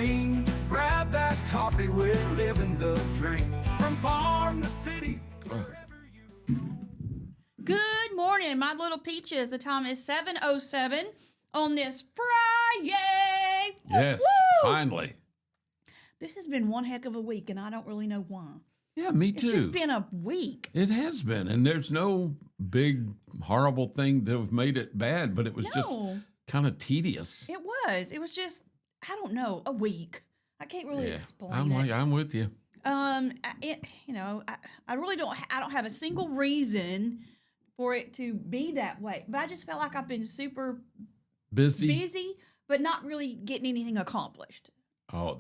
swing. Grab that coffee, we're living the drink. From farm to city, wherever you. Good morning, my little peaches. The time is 7:07 on this Friday. Yes, Woo-woo! finally. This has been one heck of a week, and I don't really know why. Yeah, me too. It's just been a week. It has been, and there's no big, horrible thing that have made it bad, but it was just kind of tedious. It was. It was just, I don't know, a week. I can't really explain it. I'm with you. I really don't. I don't have a single reason for it to be that way. But I just felt like I've been super busy, but not really getting anything accomplished. Oh,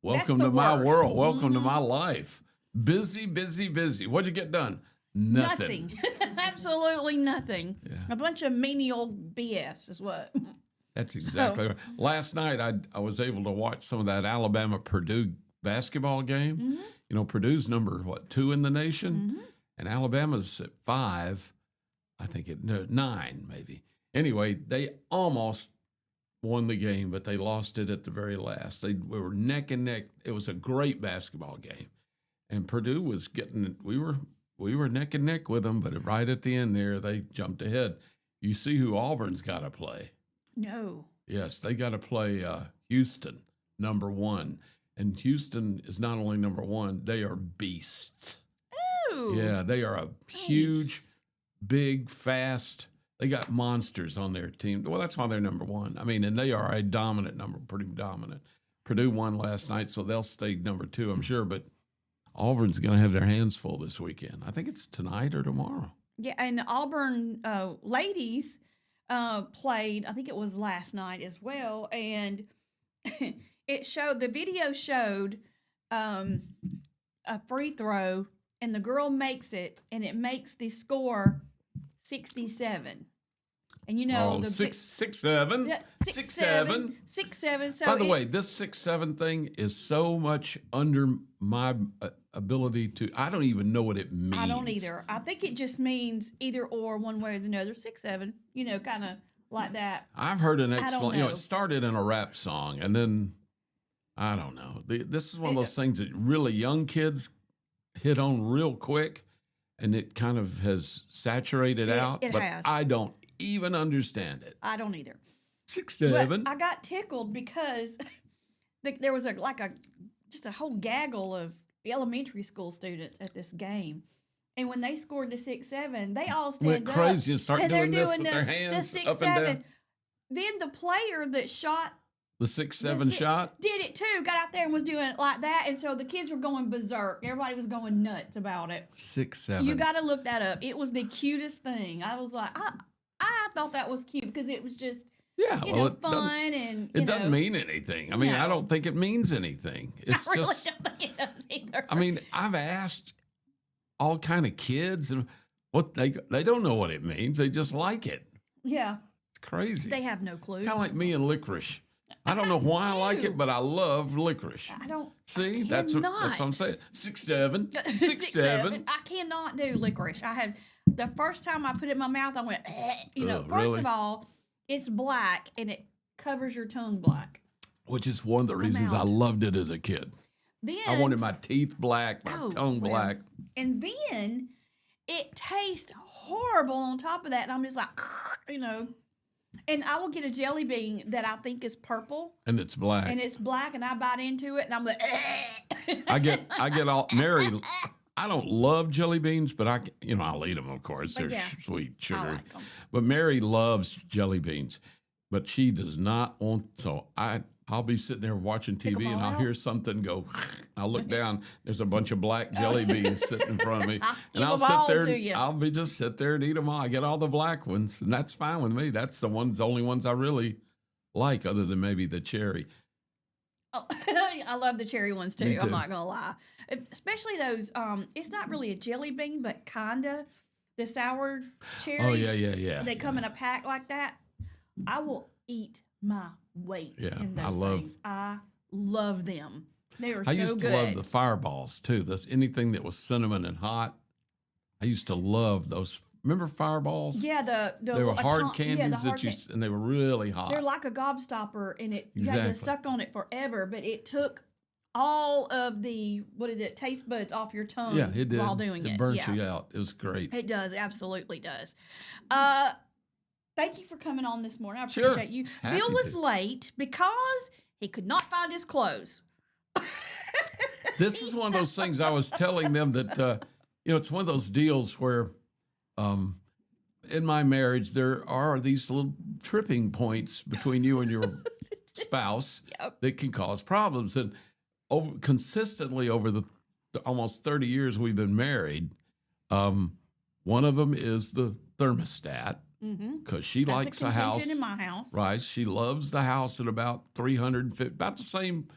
welcome to my world. Welcome to my life. Busy, busy, busy. What'd you get done? Nothing. Absolutely nothing. Yeah. A bunch of menial BS is what. That's exactly right. Last night, I was able to watch some of that Alabama-Purdue basketball game. Mm-hmm. You know, Purdue's number, 2 in the nation? Mm-hmm. And Alabama's at 5. I think 9 maybe. Anyway, they almost won the game, but they lost it at the very last. We were neck and neck. It was a great basketball game. And Purdue was we were neck and neck with them, but right at the end there, they jumped ahead. You see who Auburn's got to play? No. Yes, they got to play Houston, number 1. And Houston is not only number 1, they are beasts. Ooh. Yeah, they are a huge, big, fast. They got monsters on their team. Well, that's why they're number 1. I mean, and they are a dominant number, pretty dominant. Purdue won last night, so they'll stay number 2, I'm sure. But Auburn's going to have their hands full this weekend. I think it's tonight or tomorrow. Yeah, and the Auburn ladies played, I think it was last night as well, and the video showed a free throw, and the girl makes it, and it makes the score 67. And you know, 6-7. 6-7. So by the way, this 6-7 thing is so much under my ability to. I don't even know what it means. I don't either. I think it just means either or, one way or the other. 6-7. You know, kind of like that. I've heard an explanation. You know, know. it started in a rap song, and then I don't know. This is one of those things that really young kids hit on real quick, and it kind of has saturated out. It but has. I don't even understand it. I don't either. 6-7. But I got tickled because there was just a whole gaggle of elementary school students at this game. And when they scored the 6-7, they all stand Went up. crazy and start doing this with the, their hands the up and down. Then the player that shot The 6-7 shot? did it too, got out there and was doing it like that. And so the kids were going berserk. Everybody was going nuts about it. 6-7. You got to look that up. It was the cutest thing. I was like, I thought that was cute because it was just, fun and it doesn't mean anything. I mean, I don't think it means anything. It's I really just. don't think it does either. I mean, I've asked all kind of kids, and what they don't know what it means. They just like it. Yeah, It's crazy. they have no clue. Kind of like me and licorice. I don't know why I like it, but I love licorice. I don't. See, I that's what cannot. I'm saying. 6-7, 6-7. 6-7. I cannot do licorice. I had the first time I put it in my mouth, I went, Oh, first really? of all, it's black and it covers your tongue black. Which is one of the reasons I out. loved it as a kid. Then I wanted my teeth black, my tongue well, black. And then it tastes horrible on top of that. And I'm just like, And I will get a jelly bean that I think is purple. And it's black. And it's black, and I bite into it, and I'm like, I get all Mary. I don't love jelly beans, but I'll eat them, of course. They're sweet sugar. like 'em. But Mary loves jelly beans, but she does not want. So I'll be sitting there watching TV, them all and I'll out? hear something go. I'll look down. There's a bunch of black jelly beans sitting in front of me, and I'll Give 'em all sit there. to you. I'll be just sit there and eat them all. I get all the black ones, and that's fine with me. That's the only ones I really like, other than maybe the cherry. Oh, I love the cherry ones too. Me too. I'm not gonna lie, especially those. It's not really a jelly bean, but kinda the sour cherry. Oh yeah. They come in a pack like that. I will eat my weight in those things. I love them. They are so good. I used to love the fireballs too. Anything that was cinnamon and hot. I used to love those remember Fireballs? Yeah, They were hard candies the hard and they were really hot. They're like a gobstopper, and you had to Exactly. suck on it forever, but it took all of the taste buds off your tongue Yeah, it did. while doing it. It burnt Yeah. you out. It was great. It does, absolutely does. Thank you for coming on this morning. I Sure. appreciate you. Happy Bill was to. late because he could not find his clothes. This is one of those things I was telling them that, it's one of those deals where in my marriage, there are these little tripping points between you and your spouse Yep. that can cause problems. And consistently over the almost 30 years we've been married, one of them is the thermostat because she That's likes a the house. contention in my house. Right. She loves the house at about 350, about the same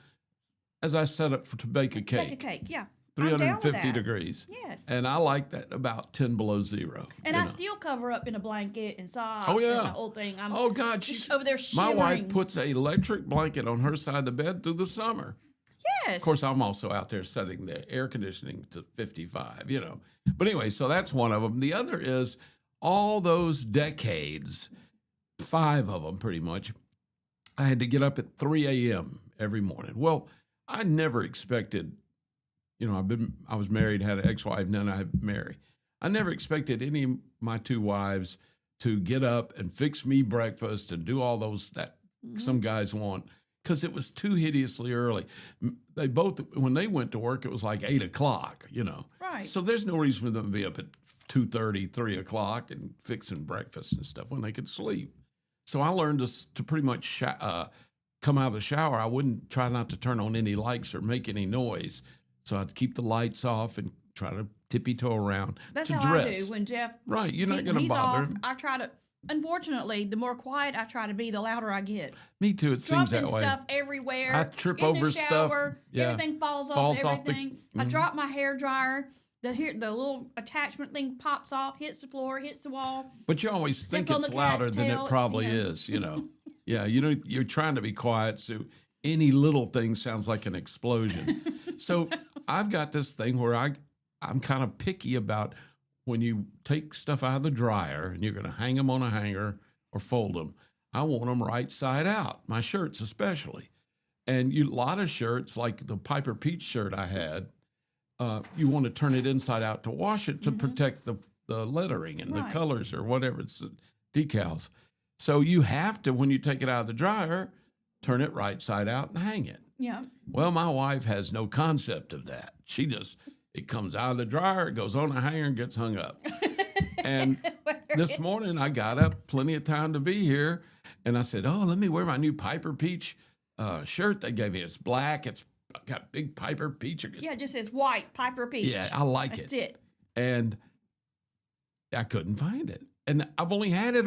as I set it to bake a Bake a cake. cake, yeah. I'm down with 350 that. degrees. Yes. And I like that about 10 below zero. And I still cover up in a blanket and socks Oh, and yeah. the whole thing. I'm Oh, God. just over there My shivering. wife puts an electric blanket on her side of the bed through the summer. Yes. Of course, I'm also out there setting the air conditioning to 55, But anyway, so that's one of them. The other is all those decades, 5 of them pretty much, I had to get up at 3 a.m. every morning. Well, I never expected, I was married, had an ex-wife, and then I married. I never expected any of my 2 wives to get up and fix me breakfast and do all those that some guys want because it was too hideously early. They both, when they went to work, it was like 8 o'clock, Right. So there's no reason for them to be up at 2:30, 3 o'clock and fixing breakfast and stuff when they could sleep. So I learned to pretty much come out of the shower. I wouldn't try not to turn on any lights or make any noise. So I'd keep the lights off and try to tippy-toe around That's to how dress. I do when Jeff. Right, you're not when going to he's bother off, him. I try to. Unfortunately, the more quiet I try to be, the louder I get. Me too, it seems Dropping that way. stuff everywhere. I trip in over the stuff. shower, Yeah. Everything falls Falls off off the- everything. I drop my hair dryer. The little attachment thing pops off, hits the floor, hits the wall. But you always think on it's the cat's louder than tail, it probably it's, is, Yeah, you're trying to be quiet, so any little thing sounds like an explosion. So I've got this thing where I'm kind of picky about when you take stuff out of the dryer and you're going to hang them on a hanger or fold them. I want them right side out, my shirts especially. And a lot of shirts, like the Piper Peach shirt I had, you want to turn it inside out to wash it to protect the lettering and Right. the colors or whatever, it's the decals. So you have to, when you take it out of the dryer, turn it right side out and hang it. Yeah. Well, my wife has no concept of that. It comes out of the dryer, it goes on a hanger and gets hung up. And this morning I got up plenty of time to be here and I said, let me wear my new Piper Peach shirt they gave me. It's black. It's got big Piper Peach. Yeah, it just says white Piper Peach. Yeah, I like That's it. it. And I couldn't find it. And I've only had it,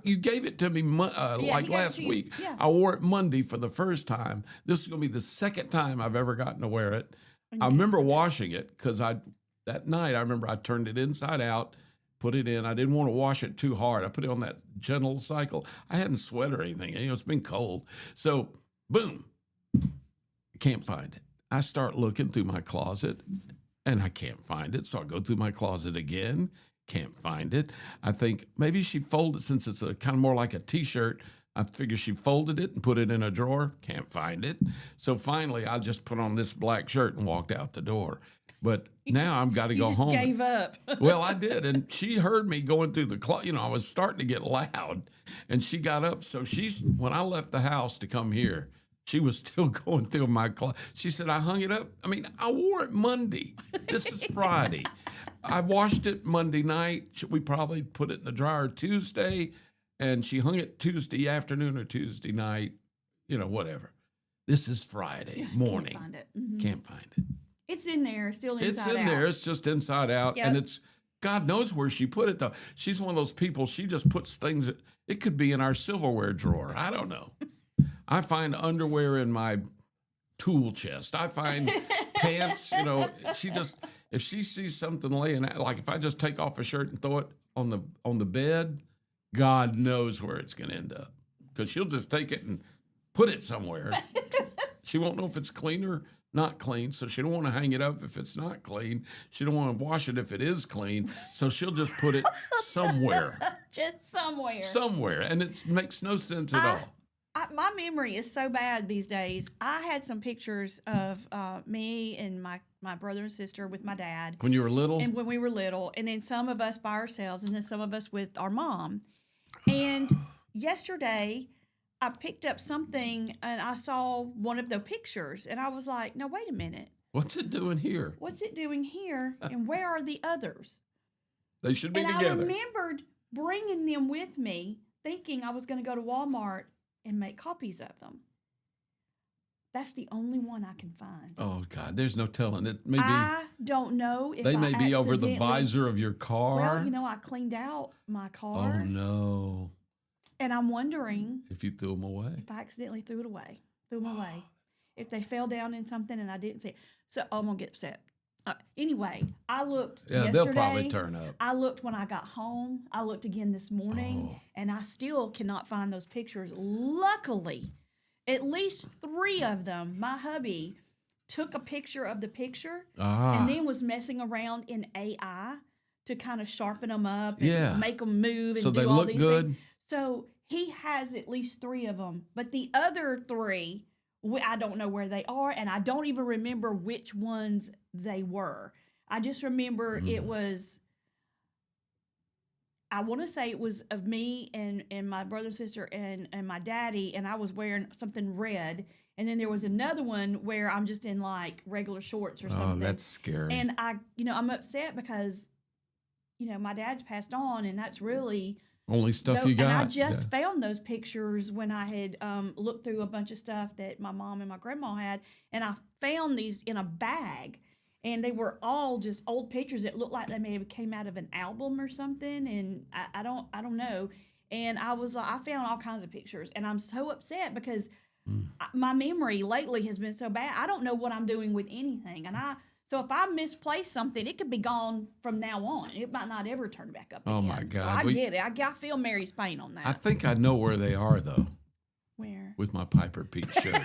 you gave it to me he like gave it last to you. week. Yeah. I wore it Monday for the first time. This is going to be the second time I've ever gotten to wear it. I remember washing it because that night I remember I turned it inside out, put it in. I didn't want to wash it too hard. I put it on that gentle cycle. I hadn't sweat or anything. It's been cold. So, boom, can't find it. I start looking through my closet and I can't find it. So I go through my closet again, can't find it. I think maybe she folded, since it's a kind of more like a t-shirt, I figure she folded it and put it in a drawer, can't find it. So finally I just put on this black shirt and walked out the door. But now I've got to You go just home. gave up. Well, I did. And she heard me going through the closet. I was starting to get loud. And she got up. So when I left the house to come here, she was still going through my closet. She said, I hung it up. I mean, I wore it Monday. This is Friday. I washed it Monday night. We probably put it in the dryer Tuesday. And she hung it Tuesday afternoon or Tuesday night, whatever. This is Friday morning. Can't find it. Mhm. Can't find it. It's in there, still inside It's in out. there. It's just inside out. Yep. And it's, God knows where she put it, though. She's one of those people, she just puts things, it could be in our silverware drawer. I don't know. I find underwear in my tool chest. I find pants, if she sees something laying out, like if I just take off a shirt and throw it on the bed, God knows where it's going to end up. Because she'll just take it and put it somewhere. She won't know if it's clean or not clean, so she don't want to hang it up if it's not clean. She don't want to wash it if it is clean, so she'll just put it somewhere. Just somewhere. Somewhere, and it makes no sense at all. My memory is so bad these days. I had some pictures of me and my brother and sister with my dad. When you were little? And when we were little, and then some of us by ourselves, and then some of us with our mom. And yesterday, I picked up something, and I saw one of the pictures, and I was like, no, wait a minute. What's it doing here? What's it doing here, and where are the others? They should be and together. I remembered bringing them with me, thinking I was going to go to Walmart and make copies of them. That's the only one I can find. Oh, God, there's no telling. It may be, I don't know if they may be over the visor of your car. Well, I cleaned out my car. Oh, no. And I'm wondering if you threw them away. If I accidentally threw them away. If they fell down in something and I didn't see it. So I'm going to get upset. Anyway, I looked yesterday. They'll probably turn up. I looked when I got home. I looked again this morning, and I still cannot find those pictures. Luckily, at least 3 of them, my hubby took a picture of the picture and then was messing around in AI to kind of sharpen them up and make them move and so do they all look these good. things. So he has at least 3 of them, but the other 3, I don't know where they are, and I don't even remember which ones they were. I just remember it was, I want to say it was of me and my brother, sister, and my daddy, and I was wearing something red. And then there was another one where I'm just in like regular shorts or something. Oh, that's scary. And I'm upset because, my dad's passed on, and that's really only stuff you got. And I just found those pictures when I had looked through a bunch of stuff that my mom and my grandma had, and I found these in a bag, and they were all just old pictures that looked like they may have came out of an album or something, and I don't know. And I found all kinds of pictures, and I'm so upset because my memory lately has been so bad. I don't know what I'm doing with anything, so if I misplace something, it could be gone from now on. It might not ever turn back up again. Oh, my God. So I get it. I feel Mary's pain on that. I think I know where they are, though. Where? With my Piper Peach shirt.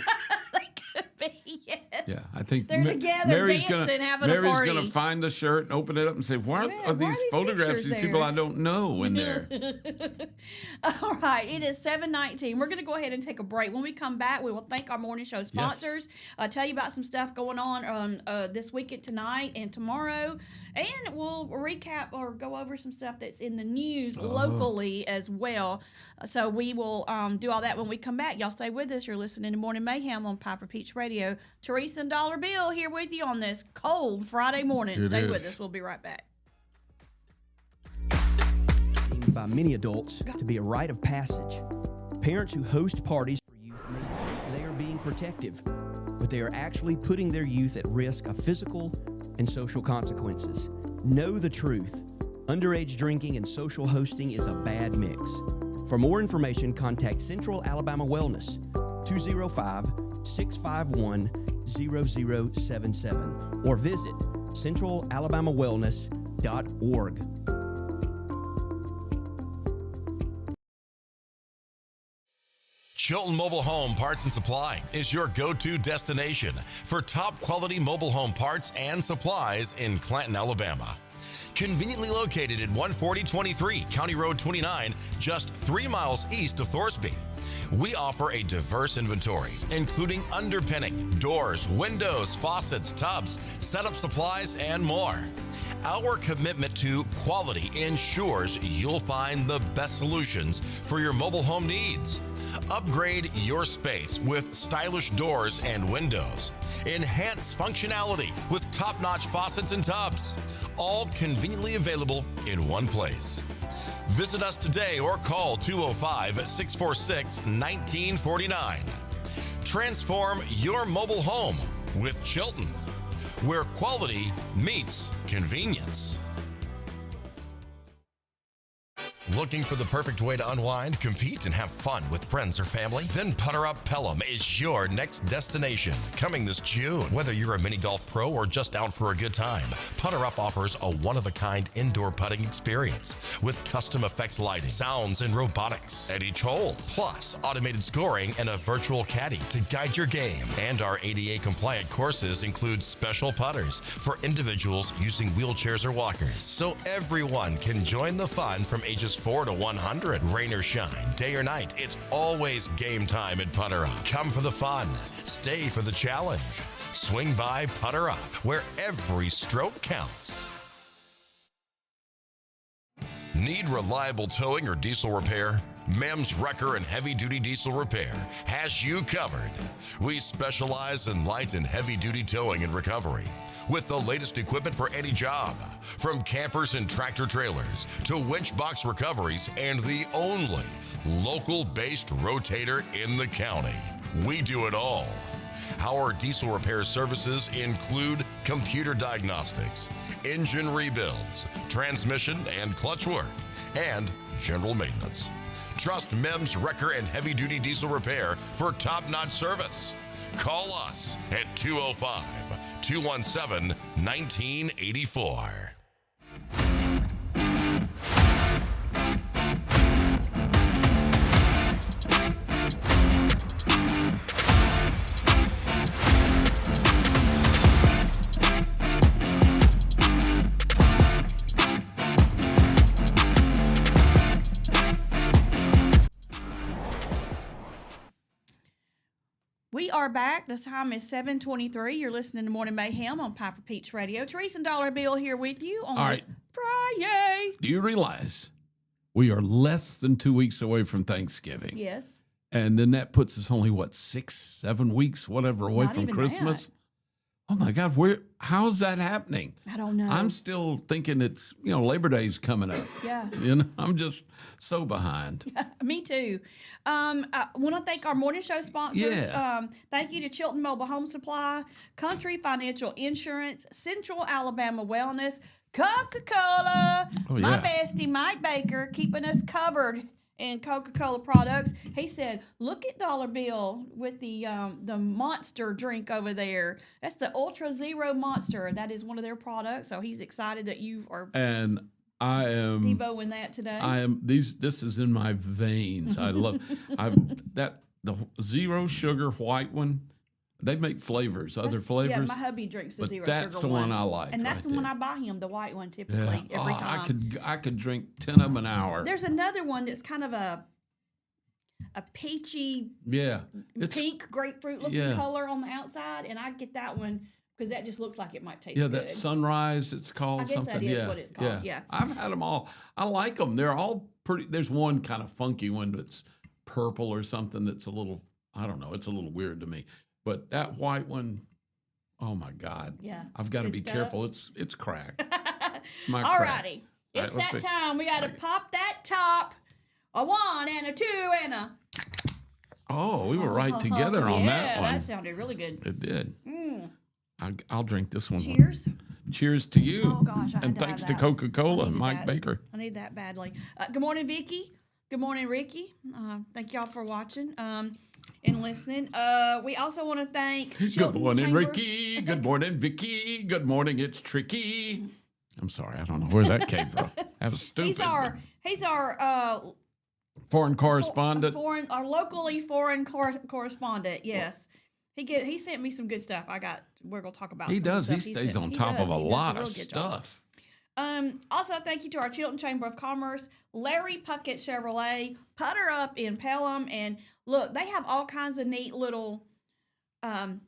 They could be, yes. Yeah, I think they're together Mary's dancing, having a party. Mary's going to find the shirt and open it up and say, why are these photographs of these people I don't know in there? All right, it is 7:19. We're going to go ahead and take a break. When we come back, we will thank our morning show sponsors, tell you about some stuff going on this weekend, tonight and tomorrow, and we'll recap or go over some stuff that's in the news locally as well. So we will do all that when we come back. Y'all stay with us. You're listening to Morning Mayhem on Piper Peach Radio. Teresa and Dollar Bill here with you on this cold Friday morning. Stay with us. We'll be right back. By many adults to be a rite of passage. Parents who host parties for youth may think they are being protective, but they are actually putting their youth at risk of physical and social consequences. Know the truth. Underage drinking and social hosting is a bad mix. For more information, contact Central Alabama Wellness, 205-651-0077, or visit centralalabamawellness.org. Chilton Mobile Home Parts and Supply is your go-to destination for top quality mobile home parts and supplies in Clanton, Alabama. Conveniently located at 14023 County Road 29, just 3 miles east of Thorsby. We offer a diverse inventory, including underpinning, doors, windows, faucets, tubs, setup supplies, and more. Our commitment to quality ensures you'll find the best solutions for your mobile home needs. Upgrade your space with stylish doors and windows. Enhance functionality with top-notch faucets and tubs. All conveniently available in one place. Visit us today or call 205-646-1949. Transform your mobile home with Chilton, where quality meets convenience. Looking for the perfect way to unwind, compete, and have fun with friends or family? Then Putter Up Pelham is your next destination. Coming this June. Whether you're a mini golf pro or just out for a good time, Putter Up offers a one-of-a-kind indoor putting experience with custom effects lighting, sounds, and robotics at each hole, plus automated scoring and a virtual caddy to guide your game. And our ADA-compliant courses include special putters for individuals using wheelchairs or walkers, so everyone can join the fun from ages 4 to 100. Rain or shine, day or night, it's always game time at Putter Up. Come for the fun, stay for the challenge. Swing by Putter Up, where every stroke counts. Need reliable towing or diesel repair? Mem's Wrecker and Heavy Duty Diesel Repair has you covered. We specialize in light and heavy duty towing and recovery with the latest equipment for any job, from campers and tractor trailers to winch box recoveries, and the only local-based rotator in the county. We do it all. Our diesel repair services include computer diagnostics, engine rebuilds, transmission and clutch work, and general maintenance. Trust Mem's Wrecker and Heavy Duty Diesel Repair for top-notch service. Call us at 205-217-1984. We are back. The time is 7:23. You're listening to Morning Mayhem on Piper Peach Radio. Teresa and Dollar Bill here with you on this Friday. Do you realize we are less than 2 weeks away from Thanksgiving? Yes. And then that puts us only, 6, 7 weeks, whatever, away Not from even Christmas? that. Oh, my God. How's that happening? I don't know. I'm still thinking it's, Labor Day's coming up. Yeah. I'm just so behind. Me too. I want to thank our morning show sponsors. Yeah. Thank you to Chilton Mobile Home Supply, Country Financial Insurance, Central Alabama Wellness, Coca-Cola, Oh, my yeah. bestie Mike Baker, keeping us covered in Coca-Cola products. He said, "Look at Dollar Bill with the Monster drink over there. That's the Ultra Zero Monster. That is one of their products." So he's excited that you are And I am devoing that today. this is in my veins. I love the zero sugar white one. They make flavors, other flavors. Yeah, my hubby drinks the but zero that's sugar the one ones. I like and that's right the one there. I buy him, the white one typically every time. I could drink 10 of them an hour. There's another one that's kind of a peachy Yeah. It's, pink grapefruit looking Yeah. color on the outside, and I get that one because that just looks like it might taste yeah, good. that sunrise, it's called I guess something. that is yeah, what it's called, yeah. I've had them all. I like them. They're all pretty. There's one kind of funky one that's purple or something that's a little, I don't know, it's a little weird to me. But that white one, oh my God. Yeah. I've got to Good be stuff. careful. It's crack. It's my All crack. righty. It's All right, let's that see. time. We got to pop that top. A 1 and a 2 and a... Oh, we were right together on that one. Yeah, that sounded really good. It did. Mm. I'll drink this one. Cheers. Cheers to you. Oh, gosh, I had And to thanks have to that. Coca-Cola I and needed Mike that. Baker. I need that badly. Good morning, Vicky. Good morning, Ricky. Thank y'all for watching and listening. We also want to thank Good Chilton morning, Chamber. Ricky. Good morning, Vicky. Good morning, it's Tricky. I'm sorry, I don't know where that came from. That was stupid. He's our foreign correspondent. our locally foreign correspondent. Yes, he sent me some good stuff. We're gonna talk about. He some does. Stuff He stays sent on me. top of a He does lot real of good job. stuff. Also, thank you to our Chilton Chamber of Commerce, Larry Puckett Chevrolet, Putter Up in Pelham, and look, they have all kinds of neat little, what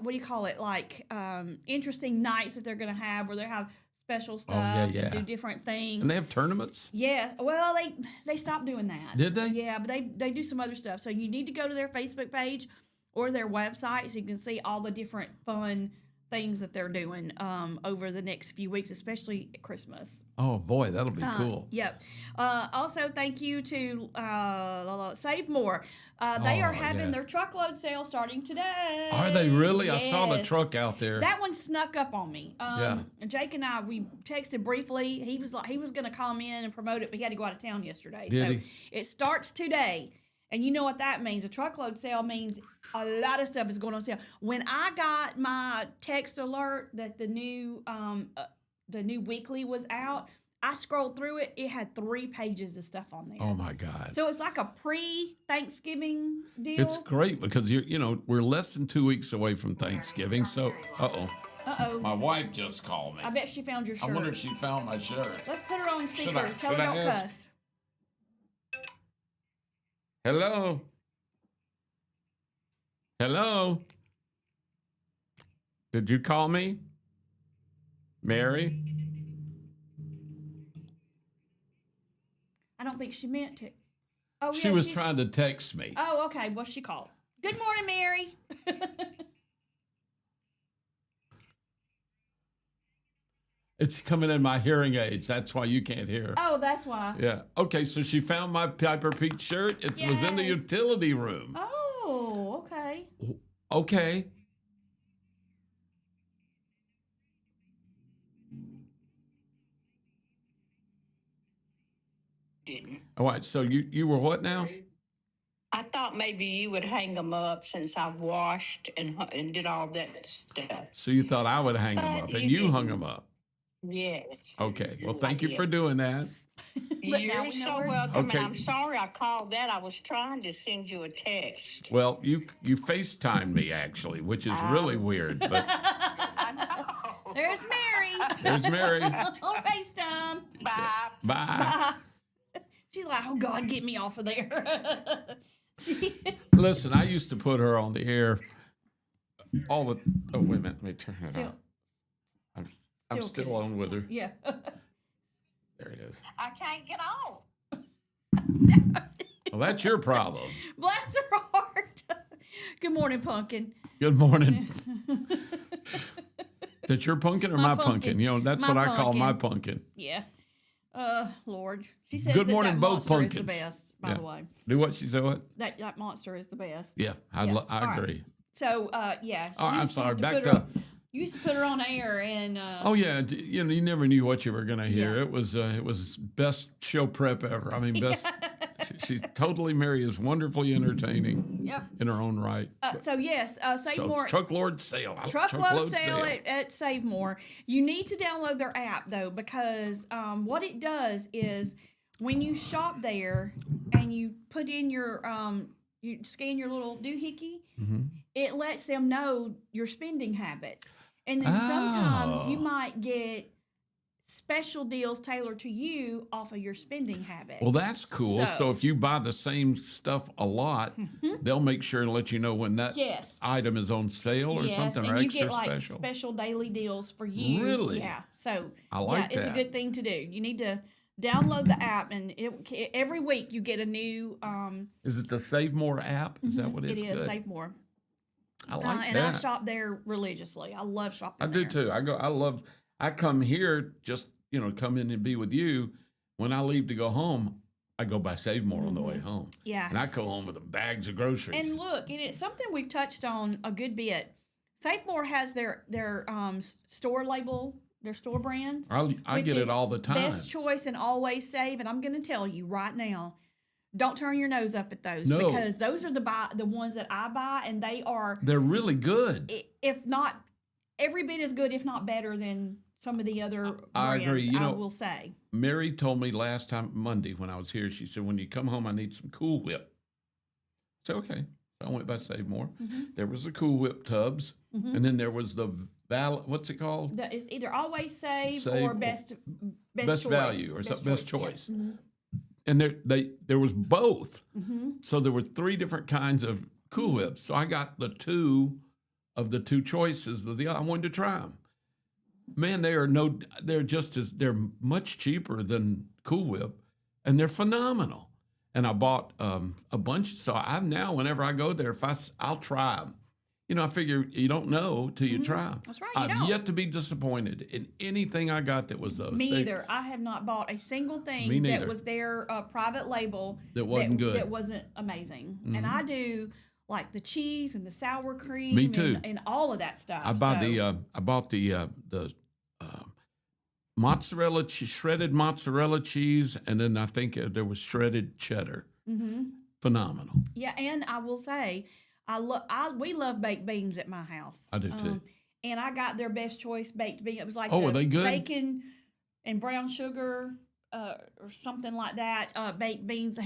do you call it? Like interesting nights that they're going to have where they have special stuff yeah. and do different things. And they have tournaments. Yeah, well, they stopped doing that. Did they? Yeah, but they do some other stuff. So you need to go to their Facebook page or their website so you can see all the different fun things that they're doing over the next few weeks, especially at Christmas. Oh boy, that'll be cool. Yep. Also, thank you to Save More. They are having their truckload sale starting today. Are they really? I saw the Yes. truck out there. That one snuck up on me. Jake and I, we texted briefly. He was like, he was going to come in and promote it, but he had to go out of town yesterday. Did so he? it starts today. And you know what that means. A truckload sale means a lot of stuff is going on sale. When I got my text alert that the new weekly was out, I scrolled through it. It had 3 pages of stuff on there. Oh my God. So it's like a pre-Thanksgiving deal. It's great because we're less than 2 weeks away from Thanksgiving. So, Uh-oh. my wife just called me. I bet she found your shirt. I wonder if she found my shirt. Let's put her on speaker. I- Tell her should I don't ask? cuss. Hello? Hello? Did you call me? Mary? I don't think she meant to. Oh, She yeah, was she's- trying to text me. Oh, okay. Well, she called. Good morning, Mary. It's coming in my hearing aids. That's why you can't hear. Oh, that's why. Yeah. Okay, so she found my Piper Pete shirt. It was in the Yay. utility room. Oh, okay. Okay. Didn't. All right, so you were what now? I thought maybe you would hang them up since I washed and did all that stuff. So you thought I would hang them up, and you hung them up. Yes. Okay. Well, thank you for doing that. But now You're we know so where- welcome. Okay. And I'm sorry I called that. I was trying to send you a text. Well, you FaceTimed me actually, which is really weird. But I know. There's Mary there's Mary. on FaceTime. Bye. Bye. She's like, oh, God, get me off of there. She- Listen, I used to put her on the air all the. Oh wait a minute, let me turn it Still- on. I'm still still kidding. on with her. yeah. There it is. I can't get off. Well, that's your problem. Bless her heart. Good morning, Pumpkin. Good morning. Is it your pumpkin or my pumpkin? pumpkin. You know, that's My what I call my pumpkin. pumpkin. Yeah. Lord. She says Good that morning, that both monster is the pumpkins. best, by Yeah. the way. Do what she said. What? That monster is the best. Yeah, I Yeah. All right. agree. So, yeah. Oh, you I'm used to sorry. have to Back put her- to. You used to put her on air and Oh yeah, you never knew what you were going to hear. Yeah. It was best show prep ever. I mean, best. She's totally Mary is wonderfully entertaining yep. in her own right. So yes, Save So More it's truckload sale. truckload sale at Save More. You need to download their app though, because what it does is when you shop there and you put in your you scan your little doohickey, it lets them know your spending habits. And then sometimes you Oh. might get special deals tailored to you off of your spending habits. Well, that's cool. So if you buy the same stuff a lot, they'll make sure and let you know when that yes. item is on sale or Yes, something, and or you extra get like special. special daily deals for you. Really? Yeah. So I like yeah, it's that. a good thing to do. You need to download the app, and every week you get a new. Is it the Save More app? Is that what It it's is good? Save More, I like and that. I shop there religiously. I love shopping. I do there. too. I come here just, come in and be with you. When I leave to go home, I go by Save More on the way home. Yeah. And I go home with bags of groceries. And look, and it's something we've touched on a good bit. Save More has their store label, their store brands. I which get is it all the time. Best choice and always save. And I'm going to tell you right now, don't turn your nose up at those No. because those are the ones that I buy, and they are, They're really good. if not every bit as good, if not better than some of the other I brands. agree. I will say. Mary told me last time, Monday, when I was here, she said, when you come home, I need some Cool Whip. I said, okay. So I went by Save More. There was the Cool Whip tubs, and then there was the what's it called? That is either always save Save or or best Best choice. value or best choice. Yeah. And there was both. So there were 3 different kinds of Cool Whips. So I got the 2 of the 2 choices of the I wanted to try them. Man, they're much cheaper than Cool Whip, and they're phenomenal. And I bought a bunch. So I've now, whenever I go there, I'll try them. I figure you don't know till you try. That's right, you I've don't. yet to be disappointed in anything I got that was those. Me either. I have not bought a single Me thing neither. that was their private label That wasn't good. That wasn't amazing. And I do like the cheese and the sour cream. Me too. And all of that stuff. I bought the mozzarella, shredded mozzarella cheese, and then I think there was shredded cheddar. Phenomenal. Yeah, and I will say, we love baked beans at my house. I do too. And I got their best choice baked bean. It was like Oh, are they good? bacon and brown sugar or something like that. Baked beans.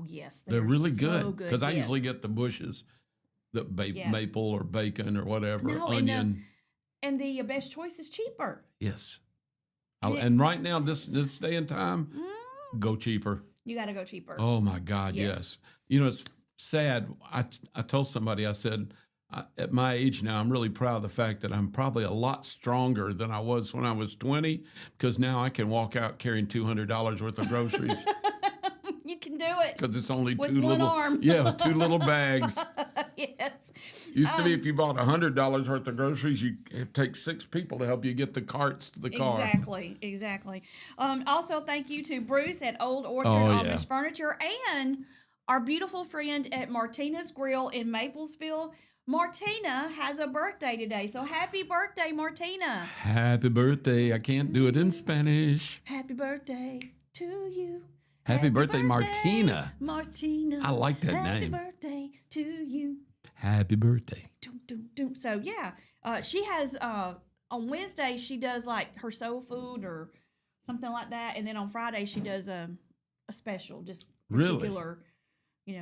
Yes, They're really so good because I yes. usually get the bushes, the Yeah. maple or bacon or whatever, No, onion. And the best choice is cheaper. Yes. And And right now, this day and time, go cheaper. You got to go cheaper. Oh my God, yes. It's sad. I told somebody, I said, at my age now, I'm really proud of the fact that I'm probably a lot stronger than I was when I was 20, because now I can walk out carrying $200 worth of groceries You can do it. because it's only With two one little, arm. yeah, two little bags. Yes. Used to be if you bought $100 worth of groceries, it takes 6 people to help you get the carts to the car. Exactly. Also, thank you to Bruce at Old Orchard Oh, Amish Furniture and our beautiful friend at Martina's Grill in Maplesville. Martina has a birthday today, so happy birthday, Martina. Happy birthday. I can't do it in Spanish. Happy birthday to you. Happy birthday, Martina. Martina. I like that Happy name. birthday to you. Happy birthday. Doom, doom, doom. So, yeah, she has, on Wednesday, she does like her soul food or something like that. And then on Friday, she does a special, just Really? particular,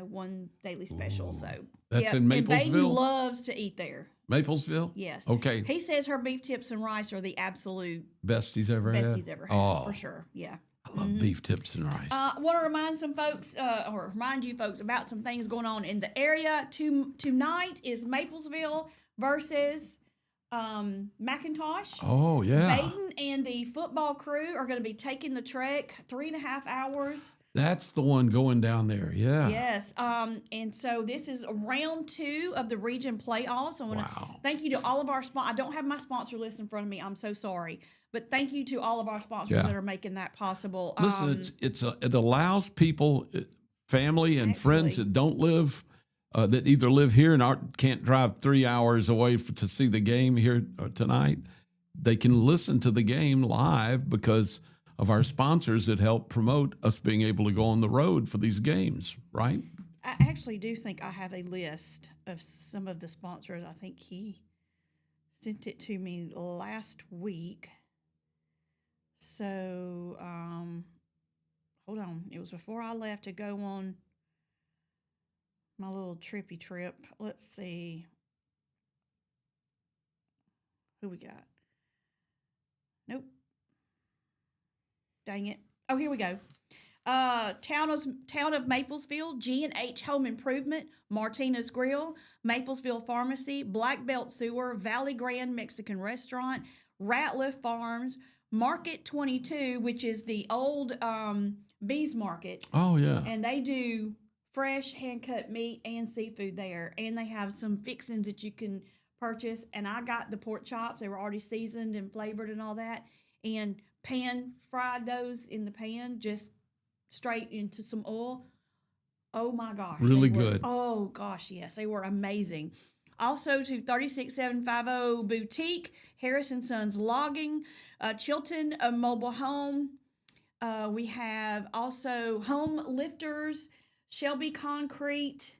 one daily special. So, That's in And Baden Maplesville? loves to eat there. Maplesville? Yes. Okay. He says her beef tips and rice are the absolute Best he's ever had? best he's ever had, Oh, for sure. Yeah. I love beef tips and rice. I want to remind some folks, or remind you folks about some things going on in the area. Tonight is Maplesville versus McIntosh. Oh, yeah. Baden and the football crew are going to be taking the trek 3.5 hours. That's the one going down there. Yeah. Yes. And so this is round 2 of the region playoffs. I want to Wow. thank you to all of our I don't have my sponsor list in front of me. I'm so sorry. But thank you to all of our sponsors Yeah. that are making that possible. Listen, it allows people, family and friends Actually- that don't live, that either live here and can't drive 3 hours away to see the game here tonight. They can listen to the game live because of our sponsors that help promote us being able to go on the road for these games, right? I actually do think I have a list of some of the sponsors. I think he sent it to me last week. So, hold on. It was before I left to go on my little trippy trip. Let's see. Who we got? Nope. Dang it. Oh, here we go. Town of Maplesville, G&H Home Improvement, Martina's Grill, Maplesville Pharmacy, Black Belt Sewer, Valley Grand Mexican Restaurant, Ratliff Farms, Market 22, which is the old Bees Market. Oh, yeah. And they do fresh hand-cut meat and seafood there. And they have some fixings that you can purchase. And I got the pork chops. They were already seasoned and flavored and all that. And pan-fried those in the pan, just straight into some oil. Oh, my gosh. Really they were- good. Oh, gosh, yes. They were amazing. Also to 36750 Boutique, Harrison Sons Logging, Chilton Mobile Home. We have also Home Lifters, Shelby Concrete.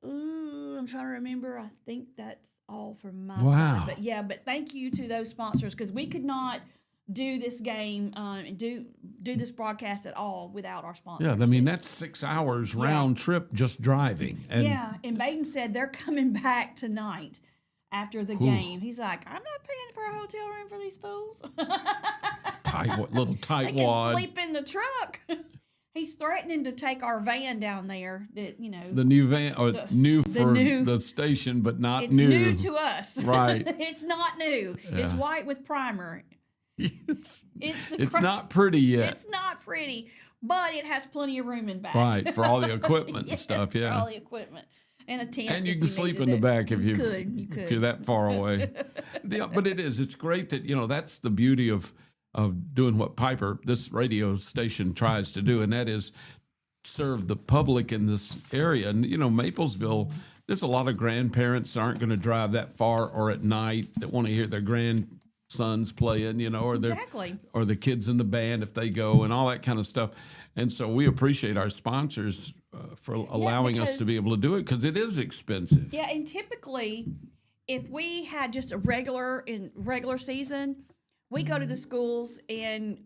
Ooh, I'm trying to remember. I think that's all from my Wow. side. But yeah, but thank you to those sponsors because we could not do this game and do this broadcast at all without our sponsors. Yeah, I mean, that's 6 hours round trip just driving. And Yeah, and Baden said they're coming back tonight after the game. He's like, I'm not paying for a hotel room for these fools. little They tight can wad. sleep in the truck. He's threatening to take our van down there. That The new van, or new for new- the station, but not it's new. new to us. Right. It's not new. It's Yeah. white with primer. it's It's not pretty yet. It's not pretty, but it has plenty of room in back. Right, for all the equipment and Yes, stuff, for yeah. all the equipment. and a tent. And you if can sleep needed in the it. back if You could. if you're that far away. Yeah, but it is. It's great that, that's the beauty of doing what Piper, this radio station, tries to do, and that is serve the public in this area. And Maplesville, there's a lot of grandparents that aren't going to drive that far or at night that want to hear their grandsons playing, or Exactly. or the kids in the band if they go and all that kind of stuff. And so we appreciate our sponsors for allowing us to be able to do it, because it is expensive. Yeah, and typically, if we had just a regular season, we go to the schools and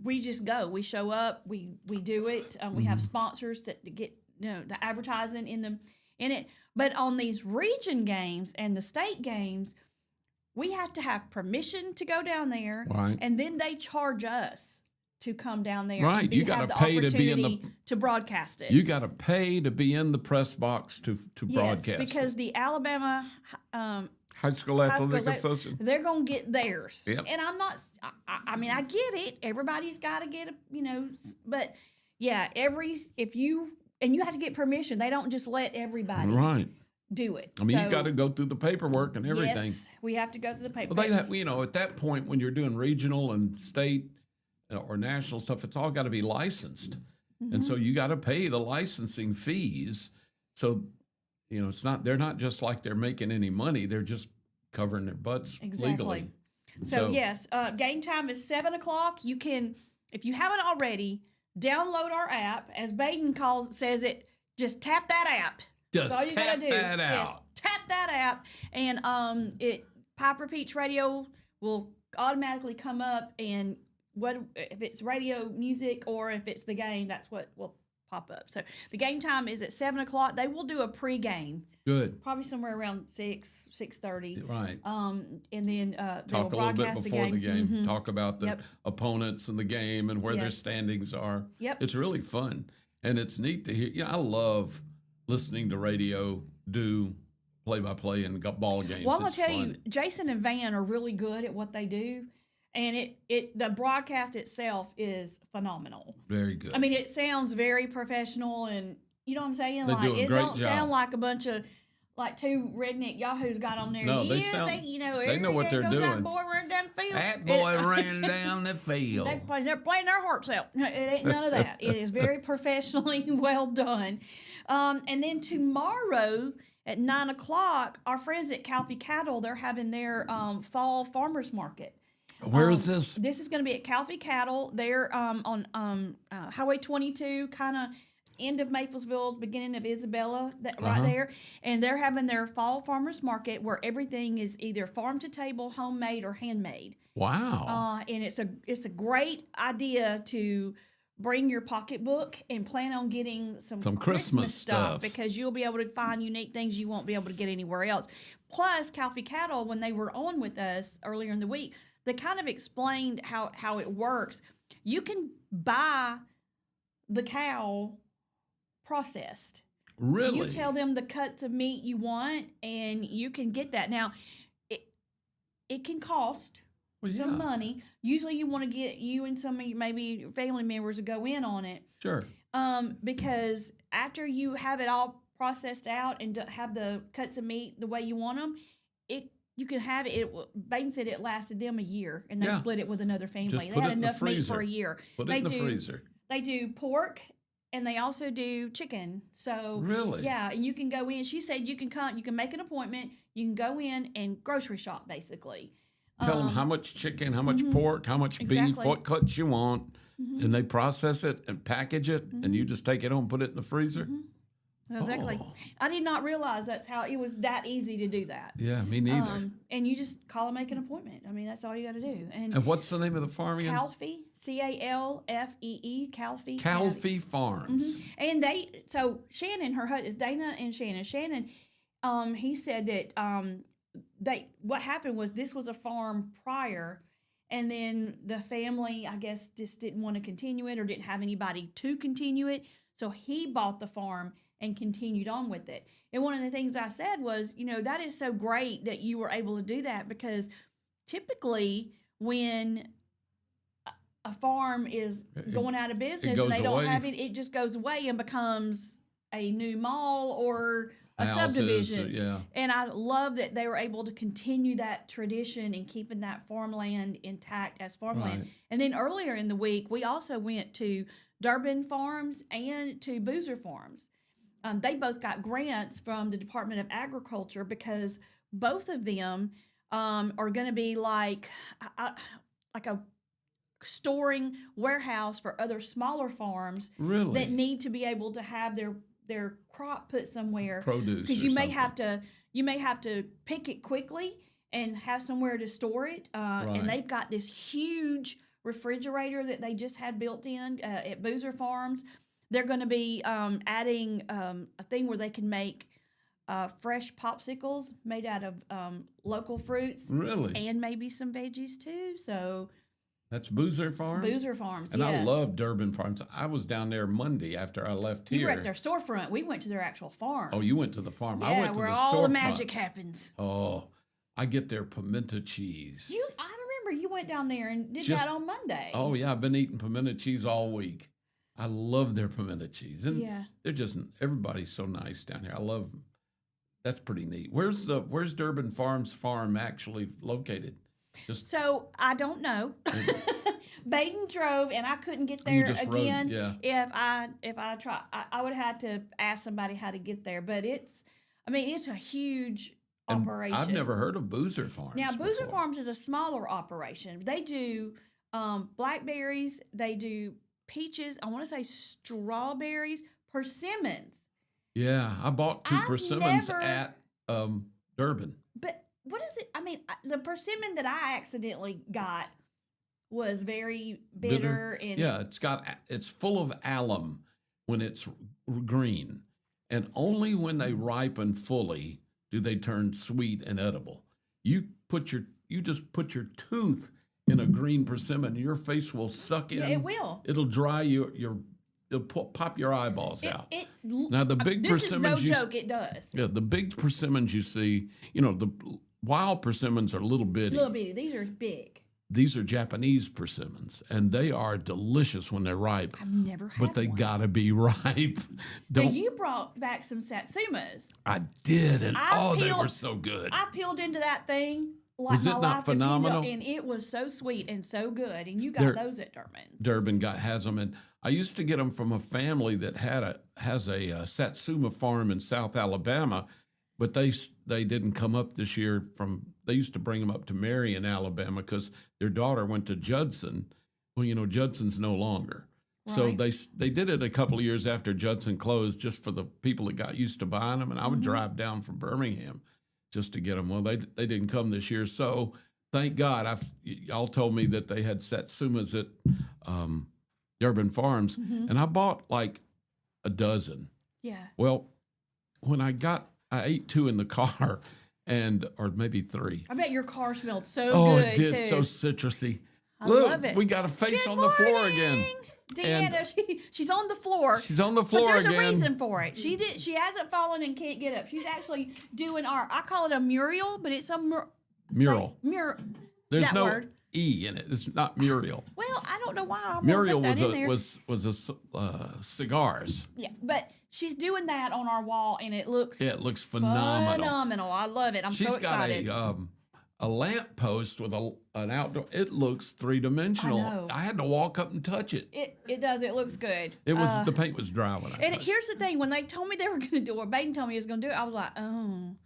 we just go. We show up. We do it. We have sponsors to get the advertising in it. But on these region games and the state games, we have to have permission to go down there, Right. and then they charge us to come down there. Right, And you gotta have the pay to be in the- opportunity to broadcast it. You got to pay to be in the press box to Yes, broadcast. because the Alabama High School Athletic Association. they're gonna get theirs. Yep. And I'm not. I mean, I get it. Everybody's got to get but yeah, if you have to get permission. They don't just let everybody Right. do it. I mean, you So, got to go through the paperwork and everything. Yes, we have to go through the paper. Well, they have, at that point when you're doing regional and state or national stuff, it's all got to be licensed, Mm-hmm. and so you got to pay the licensing fees. So, they're not just like they're making any money; they're just covering their butts Exactly. legally. So yes, game time is 7:00. You can, if you haven't already, download our app. As Baden says it, just tap that app. Just That's all you tap gotta do. that Just out. tap that app, and Piper Peach Radio will automatically come up, and if it's radio music or if it's the game, that's what will pop up. So the game time is at 7:00. They will do a pregame, Good. probably somewhere around 6:30. Right. And then they will Talk a little bit broadcast before the game. Mhm. Talk about the Yep. opponents in the game and where their Yes. standings are. Yep. It's really fun, and it's neat to hear. I love listening to radio do play-by-play and ball games. Well, I'll It's tell fun. you, Jason and Van are really good at what they do, and the broadcast itself is phenomenal. Very good. I mean, it sounds very professional, and you know what I'm saying. They Like do a it great don't job. sound like a bunch of two redneck yahoos got on there. No, they know what they're That doing. boy ran down the field. That boy ran down the field. They're playing their hearts out. It ain't none of that. It is very professionally well done. And then tomorrow at 9:00, our friends at Calfee Cattle, they're having their fall farmers market. Where is this? This is going to be at Calfee Cattle. They're on Highway 22, kind of end of Maplesville, beginning of Isabella, right there. And they're having their fall farmers market where everything is either farm to table, homemade, or handmade. Wow. And it's a great idea to bring your pocketbook and plan on getting some Christmas stuff, stuff. because you'll be able to find unique things you won't be able to get anywhere else. Plus, Calfee Cattle, when they were on with us earlier in the week, they kind of explained how it works. You can buy the cow processed. Really? You tell them the cuts of meat you want, and you can get that. Now, it can cost some money. Usually, you want to get you and some of your maybe family members to go in on it. Sure. Because after you have it all processed out and have the cuts of meat the way you want them, you can have it. Baden said it lasted them a year, and they Yeah. split it with another family. Just They put had it in the enough meat for freezer. a year. Put it They in the do- freezer. They do pork, and they also do chicken. So Really? yeah, and you can go in. She said you can come. You can make an appointment. You can go in and grocery shop basically. Tell them how much chicken, how much pork, how much beef, Exactly. what cuts you want, and they process it and package it, and you just take it home and put it in the freezer. Exactly. Oh. I did not realize that's how it was that easy to do that. Yeah, me neither. And you just call and make an appointment. I mean, that's all you got to do. And what's the name of the farm again? Calfee, Calfee, Calfee. Calfee Farms. And Shannon, her husband is Dana and Shannon. Shannon, he said that what happened was this was a farm prior, and then the family, I guess, just didn't want to continue it or didn't have anybody to continue it. So he bought the farm and continued on with it. And one of the things I said was, that is so great that you were able to do that, because typically when a farm is going out of business and goes they don't away. have it, it just goes away and becomes a new mall or a Houses, subdivision. yeah. And I love that they were able to continue that tradition and keeping that farmland intact as farmland. Right. And then earlier in the week, we also went to Durbin Farms and to Boozer Farms. They both got grants from the Department of Agriculture because both of them are going to be like a storing warehouse for other smaller farms Really? that need to be able to have their crop put somewhere. Produce because or you may something. have to pick it quickly and have somewhere to store it. Right. And they've got this huge refrigerator that they just had built in at Boozer Farms. They're going to be adding a thing where they can make fresh popsicles made out of local fruits. Really? And maybe some veggies too. So That's Boozer Farms? Boozer Farms, And I yes. love Durbin Farms. I was down there Monday after I left here. You were at their storefront. We went to their actual farm. Oh, you went to the farm. yeah, I went to where the all storefront. the magic happens. Oh, I get their pimento cheese. I remember you went down there and did Just- that on Monday. Oh, yeah. I've been eating pimento cheese all week. I love their pimento cheese. And Yeah. they're just, everybody's so nice down here. I love them. That's pretty neat. Where's Durbin Farms farm actually located? Just So I don't know. Baden drove, and I couldn't get You there just rode, again. yeah. If I try, I would have to ask somebody how to get there. But it's a huge and operation. I've never heard of Boozer Farms. Now, Boozer before. Farms is a smaller operation. They do blackberries. They do peaches. I want to say strawberries, persimmons. Yeah, I bought two I've persimmons never- at Durbin. But what is it? The persimmon that I accidentally got was very bitter and Yeah, it's full of alum when it's green, and only when they ripen fully do they turn sweet and edible. You just put your tooth in a green persimmon, your face will suck in. Yeah, it will. It'll dry it'll pop your eyeballs out. Now, the big this is no persimmons joke. It does. Yeah, the big persimmons you see, the wild persimmons are little bitty. Little bitty. These are big. These are Japanese persimmons, and they are delicious when they're ripe. I've never had But they one. gotta be ripe. Now, Don't you brought back some satsumas. I did, and they peeled- were so good. I peeled into that thing like Was it my not life depended on- phenomenal? and it was so sweet and so good. And you got They're- those at Durbin. Durbin has them, and I used to get them from a family that has a Satsuma farm in South Alabama, but they didn't come up this year. They used to bring them up to Marion, Alabama, because their daughter went to Judson. Well, Judson's no longer, so Right. they did it a couple of years after Judson closed, just for the people that got used to buying them. And I would drive down from Birmingham just to get them. Well, they didn't come this year, so thank God. Y'all told me that they had Satsumas at Durbin Farms, and I bought like a dozen. Yeah. Well, when I ate two in the car, or maybe three. I bet your car smelled so Oh, good it did, too. so citrusy. I Look, love it. we got a face Good on the floor morning, again. Deanna, she's on the floor. She's on the floor But there's again. a reason for it. She hasn't fallen and can't get up. She's actually doing I call it a mural, but it's a Mural. Mural. There's that no word. E in it. It's not Muriel. Well, I don't know why I'm Muriel put that in there. was cigars. Yeah, but she's doing that on our wall, and it looks Yeah, it looks phenomenal. phenomenal. I love it. I'm She's so excited. got a lamp post with an outdoor. It looks three-dimensional. I know. I had to walk up and touch it. It does. It looks good. It was the paint was dry when I And touched here's the thing: when they told me they were going to do it, or Baden told me he was going to do it, I was like, "Oh,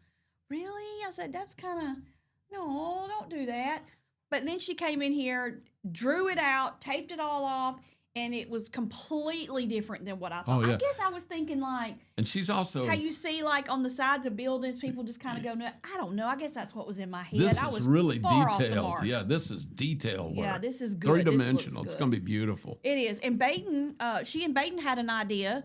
really?" I said, "That's kind of no, don't do that." But then she came in here, drew it out, taped it all off, and it was completely different than what I thought. Oh, yeah. I guess I was thinking like And she's also how you see like on the sides of buildings, people just kind of go, "No, I don't know." I guess that's what was in my head. this I is was really far off the detailed. mark. Yeah, this is detailed work. Yeah, this is good. This looks Three-dimensional. It's good. going to be beautiful. It is. And Baden, she and Baden had an idea,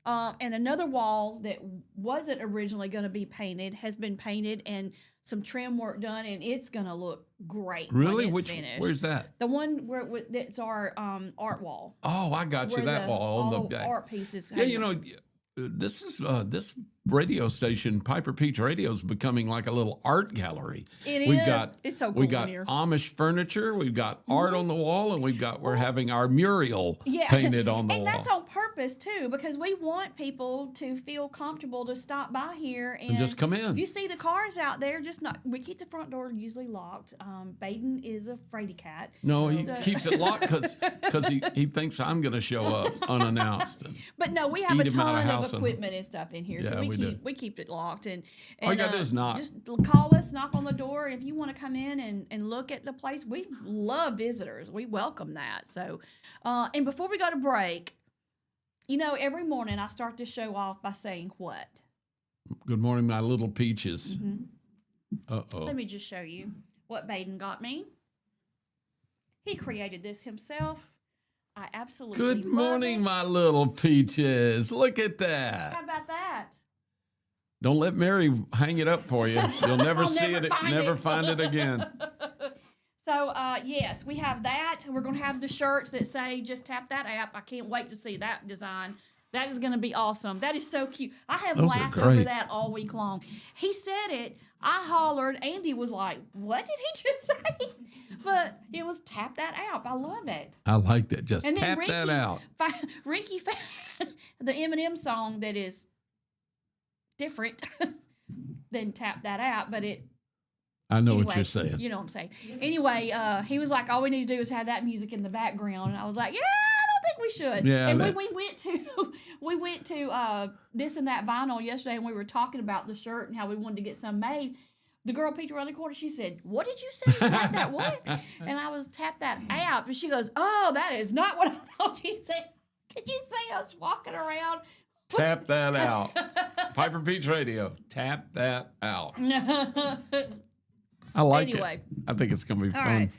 and another wall that wasn't originally going to be painted has been painted and some trim work done, and it's going to look great. Really? When it's finished. Where's that? The one that's our art wall. Oh, I got you. where That wall all on the back. art pieces. Yeah, this radio station, Piper Peach Radio, is becoming like a little art gallery. We've got, it's so cool. We got in here. Amish furniture, we've got art on the wall, and we're having our mural painted on the wall. And that's on purpose too, because we want people to feel comfortable to stop by here and just come in. If you see the cars out there, we keep the front door usually locked. Baden is a fraidy cat. No, he keeps it locked because he thinks I'm going to show up unannounced. But no, we have a eat him out of ton house of equipment and stuff in here, Yeah, so we we keep it locked. And All you got to do is knock. Just call us, knock on the door, and if you want to come in and look at the place, we love visitors. We welcome that. So, and before we go to break, every morning I start the show off by saying what? Good morning, my little peaches. Mm-hmm. Uh-oh. Let me just show you what Baden got me. He created this himself. I absolutely Good love morning, it. my little peaches. Look at that. How about that? Don't let Mary hang it up for you. You'll never I'll see never it, find never it. find it again. So, yes, we have that. We're going to have the shirts that say, just tap that app. I can't wait to see that design. That is going to be awesome. That is so cute. I have Those are laughed over great. that all week long. He said it. I hollered. Andy was like, what did he just say? But it was tap that app. I love it. I like that. Just And then tap that out. Ricky found the Eminem song that is different than tap that app, but I know anyway, what you're saying. You know what I'm saying. Anyway, he was like, all we need to do is have that music in the background. And I was like, yeah, I don't think we should. Yeah, and that- we went to This and That Vinyl yesterday, and we were talking about the shirt and how we wanted to get some made. The girl peeked around the corner. She said, what did you say? Tap that what? And I was tap that app. And she goes, oh, that is not what I thought you said. Could you see us walking around? Tap that out. Piper Peach Radio. Tap that out. I like Anyway. it. I think it's going to be fun. right.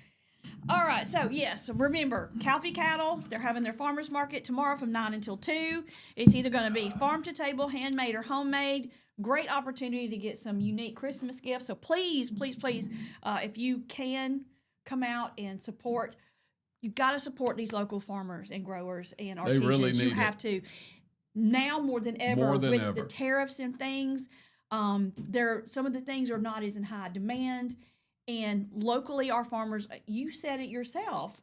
All right, so yes, remember, Calfee Cattle, they're having their farmers market tomorrow from 9 until 2. It's either going to be farm to table, handmade, or homemade. Great opportunity to get some unique Christmas gifts. So please, please, please, if you can come out and support, you got to support these local farmers and growers and artisans. really You need have it. to. Now more than ever, More than with ever. the tariffs and things, some of the things are not as in high demand. And locally, our farmers, you said it yourself,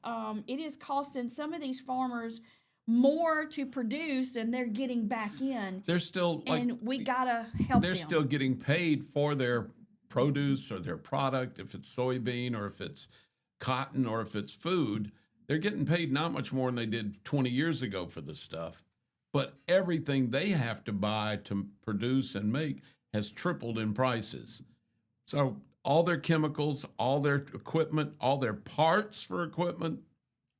it is costing some of these farmers more to produce than they're getting back in. They're still like, And we got to help they're them. still getting paid for their produce or their product. If it's soybean or if it's cotton or if it's food, they're getting paid not much more than they did 20 years ago for this stuff. But everything they have to buy to produce and make has tripled in prices. So all their chemicals, all their equipment, all their parts for equipment,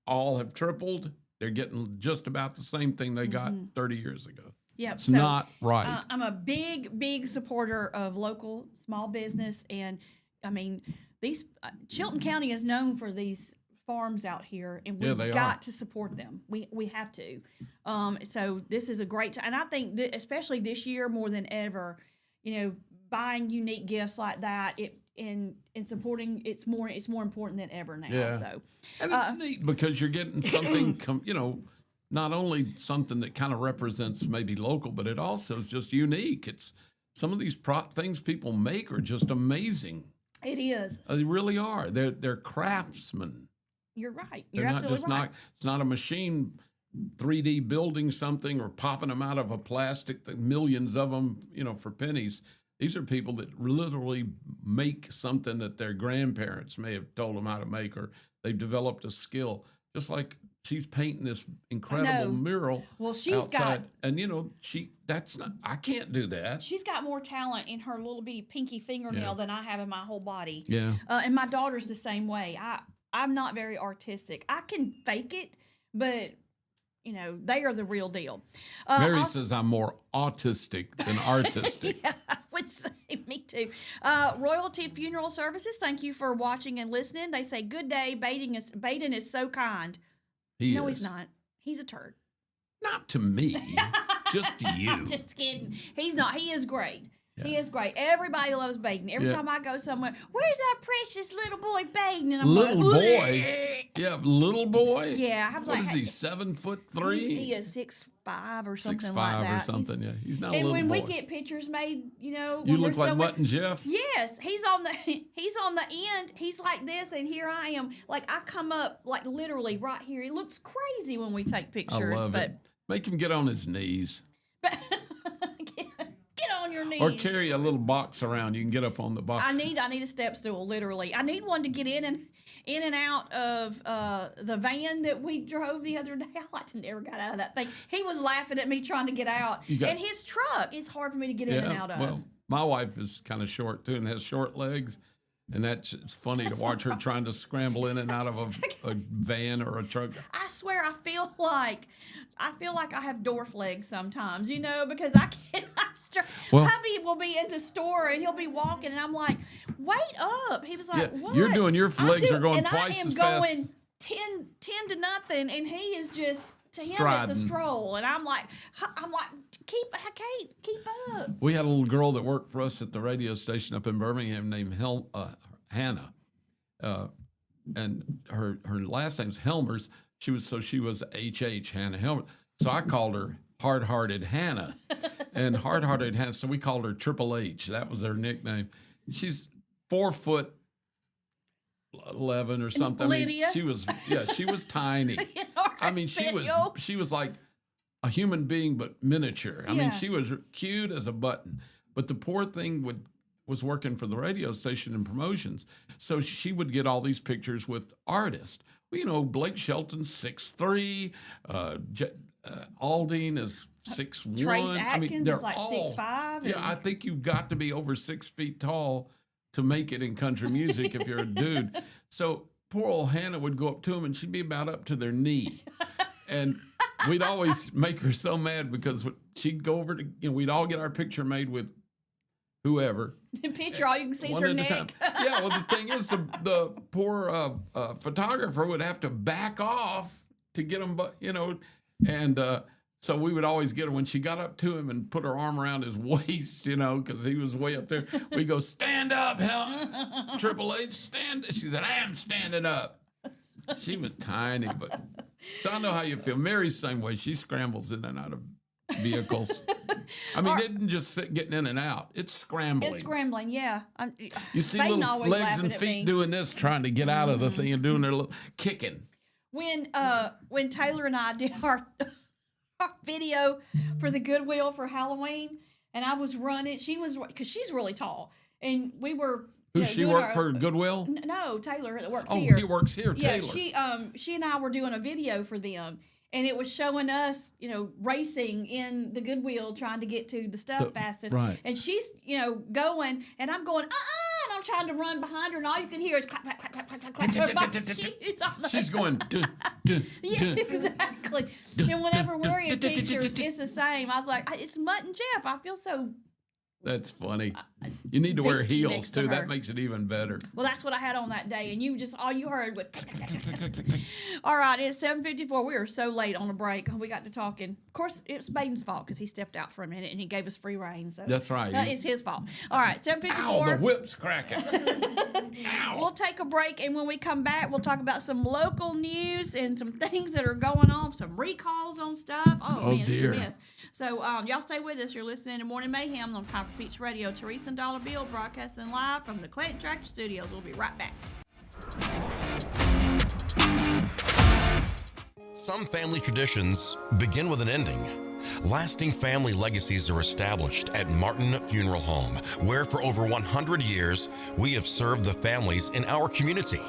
all have tripled. They're getting just about the same thing they got 30 years ago. Yep. It's not right. I'm a big, big supporter of local small business. And, I mean, these Chilton County is known for these farms out here, and we've they got are. to support them. We have to. So this is a great time. And I think that especially this year more than ever, buying unique gifts like that, and supporting, it's more important than ever now. Yeah. So, And it's neat because you're getting something, not only something that kind of represents maybe local, but it also is just unique. It's some of these things people make are just amazing. it is. They really are. They're craftsmen. You're right. They're You're not absolutely just right. it's not a machine 3D building something or popping them out of a plastic, millions of them, for pennies. These are people that literally make something that their grandparents may have told them how to make, or they've developed a skill. Just like she's painting this incredible mural. Well, she's outside, and I can't do that. She's got more talent in her little bitty pinky fingernail Yeah. than I have in my whole body. Yeah. And my daughter's the same way. I'm not very artistic. I can fake it, but they are the real deal. Mary also- says I'm more autistic than artistic. Yeah, I would say me too. Royalty Funeral Services, thank you for watching and listening. They say, good day, Baden is so kind. No, he's not. He's a turd. Not to me, just to you. I'm just kidding. He's not. He is great. He is great. Everybody loves Baden. Every Yeah. time I go somewhere, where's our precious little boy Baden? And I'm Little like, boy. Yeah, little boy. Yeah, I was What like, is he? 7'3"? He is 6'5" or something 6'5" like that. or something. Yeah, he's not a And little when boy. we get pictures made, you when look we're like somewhere- Mutt and Jeff. Yes, he's on the end. He's like this, and here I am. Like I come up like literally right here. He looks crazy when we take I pictures. love but it. Make him get on his knees. but get on your knees. Or carry a little box around. You can get up on the box. I need a step stool, literally. I need one to get in and out of the van that we drove the other day. I never got out of that thing. He was laughing at me trying to get out. And his truck, it's hard for me to get in and out of. Well, my wife is kind of short too and has short legs. And it's funny to watch her trying to scramble in and out of a van or a truck. I swear I feel like I have dwarf legs sometimes, because I can't. Well- Hubby will be in the store and he'll be walking, and I'm like, "Wait up!" He was like, Yeah, "What?" you're doing your legs are going and twice I am as fast. going 10 to nothing, and he is just to him it's Striding. a stroll, and I'm like, keep up. We had a little girl that worked for us at the radio station up in Birmingham named Hannah. And her last name's Helmers. She was H.H. Hannah Helmers. So I called her Hard-Hearted Hannah. And Hard-Hearted Hannah, so we called her Triple H. That was her nickname. She's 4'11" or something. Lydia? She was tiny. I mean, she was like a human being, but miniature. I mean, Yeah. she was cute as a button. But the poor thing was working for the radio station and promotions. So she would get all these pictures with artists. Well, Blake Shelton's 6'3", Aldine is 6'1". Trace Atkins they're is like all- 6'5". Yeah, I think you've got to be over 6 feet tall to make it in country music if you're a dude. So poor old Hannah would go up to him and she'd be about up to their knee. And we'd always make her so mad because she'd go over to, we'd all get our picture made with whoever. The picture, all you can see is One her at a neck. time. Yeah, well, the thing is, the poor photographer would have to back off to get them, and so we would always get her when she got up to him and put her arm around his waist, because he was way up there. We go, stand up, Triple H, stand. She said, I am standing up. She was tiny, but so I know how you feel. Mary's the same way. She scrambles in and out of vehicles. I mean, it isn't just getting in and out. It's scrambling. It's scrambling, yeah. You see Baden little always legs laughing and at feet me. doing this, trying to get out of the thing and doing their little kicking. When Taylor and I did our video for the Goodwill for Halloween, and I was running, because she's really tall, and we were. Who she doing worked for Goodwill? No, Taylor that works Oh, here. he works here, Yeah, Taylor. she and I were doing a video for them, and it was showing us, racing in the Goodwill trying to get to the stuff fastest. right. And she's, going, and I'm going, and I'm trying to run behind her, and all you can hear is clap, clap, clap, clap, clap, clap, clap. She's going. Yeah, exactly. And whenever we're in pictures, it's the same. I was like, it's Mutt and Jeff. I feel so. That's funny. You need to wear Next heels to too. her. That makes it even better. Well, that's what I had on that day, and all you heard was. All right, it's 7:54. We are so late on a break. We got to talking. Of course, it's Baden's fault because he stepped out for a minute and he gave us free reign. So That's right. It's his fault. All right, 7:54. Ow, the whip's cracking. Ow. We'll take a break, and when we come back, we'll talk about some local news and some things that are going on, some recalls on stuff. Oh man, dear. it's a mess. So y'all stay with us. You're listening to Morning Mayhem on Copper Peach Radio. Teresa and Dollar Bill broadcasting live from the Clanton Tractor Studios. We'll be right back. Some family traditions begin with an ending. Lasting family legacies are established at Martin Funeral Home, where for over 100 years, we have served the families in our community.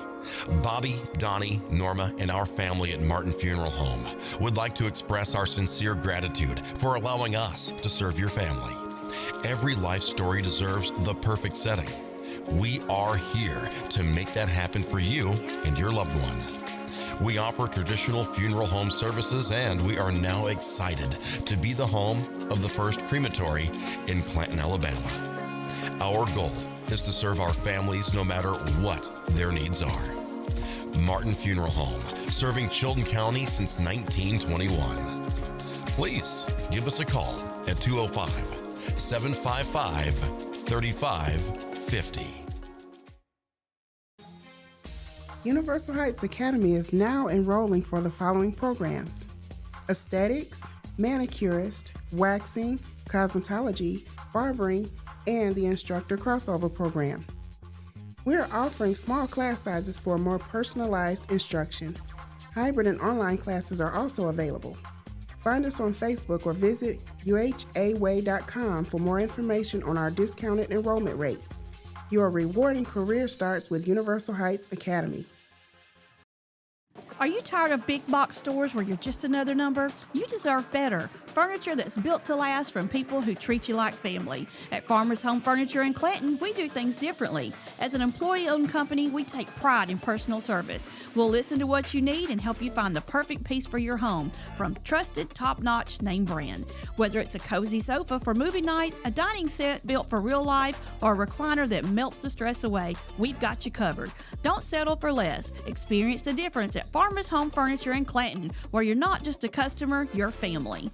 Bobby, Donnie, Norma, and our family at Martin Funeral Home would like to express our sincere gratitude for allowing us to serve your family. Every life story deserves the perfect setting. We are here to make that happen for you and your loved one. We offer traditional funeral home services, and we are now excited to be the home of the first crematory in Clanton, Alabama. Our goal is to serve our families no matter what their needs are. Martin Funeral Home, serving Chilton County since 1921. Please give us a call at 800-755-3550. Universal Heights Academy is now enrolling for the following programs: aesthetics, manicurist, waxing, cosmetology, barbering, and the instructor crossover program. We are offering small class sizes for more personalized instruction. Hybrid and online classes are also available. Find us on Facebook or visit uhaway.com for more information on our discounted enrollment rates. Your rewarding career starts with Universal Heights Academy. Are you tired of big box stores where you're just another number? You deserve better. Furniture that's built to last from people who treat you like family. At Farmers Home Furniture in Clanton, we do things differently. As an employee-owned company, we take pride in personal service. We'll listen to what you need and help you find the perfect piece for your home from trusted, top-notch name brand. Whether it's a cozy sofa for movie nights, a dining set built for real life, or a recliner that melts the stress away, we've got you covered. Don't settle for less. Experience the difference at Farmers Home Furniture in Clanton, where you're not just a customer, you're family.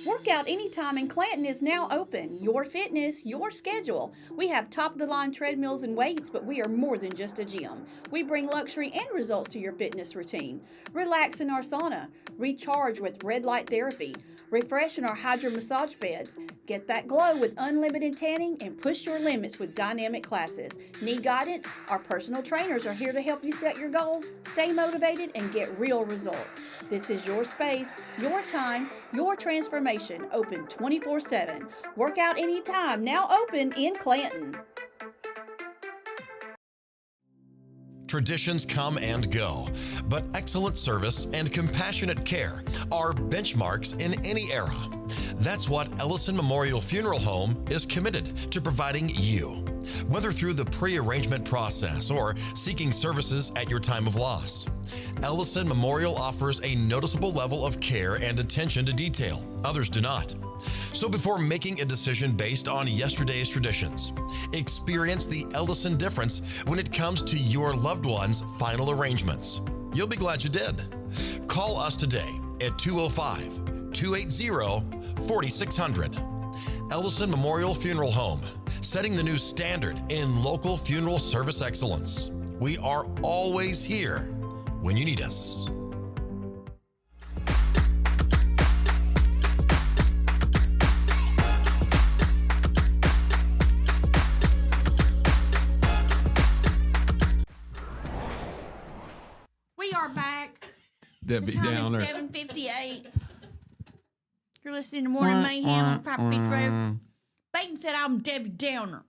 Workout Anytime in Clanton is now open. Your fitness, your schedule. We have top-of-the-line treadmills and weights, but we are more than just a gym. We bring luxury and results to your fitness routine. Relax in our sauna. Recharge with red light therapy. Refresh in our hydro massage beds. Get that glow with unlimited tanning and push your limits with dynamic classes. Need guidance? Our personal trainers are here to help you set your goals, stay motivated, and get real results. This is your space, your time, your transformation, open 24/7. Workout Anytime, now open in Clanton. Traditions come and go, but excellent service and compassionate care are benchmarks in any era. That's what Ellison Memorial Funeral Home is committed to providing you, whether through the pre-arrangement process or seeking services at your time of loss. Ellison Memorial offers a noticeable level of care and attention to detail. Others do not. So before making a decision based on yesterday's traditions, experience the Ellison difference when it comes to your loved one's final arrangements. You'll be glad you did. Call us today at 205-280-4600. Ellison Memorial Funeral Home, setting the new standard in local funeral service excellence. We are always here when you need us. We are back. Debbie The time Downer. is 7:58. You're listening to Morning Mayhem on Papa Beach Radio. Baton said I'm Debbie Downer.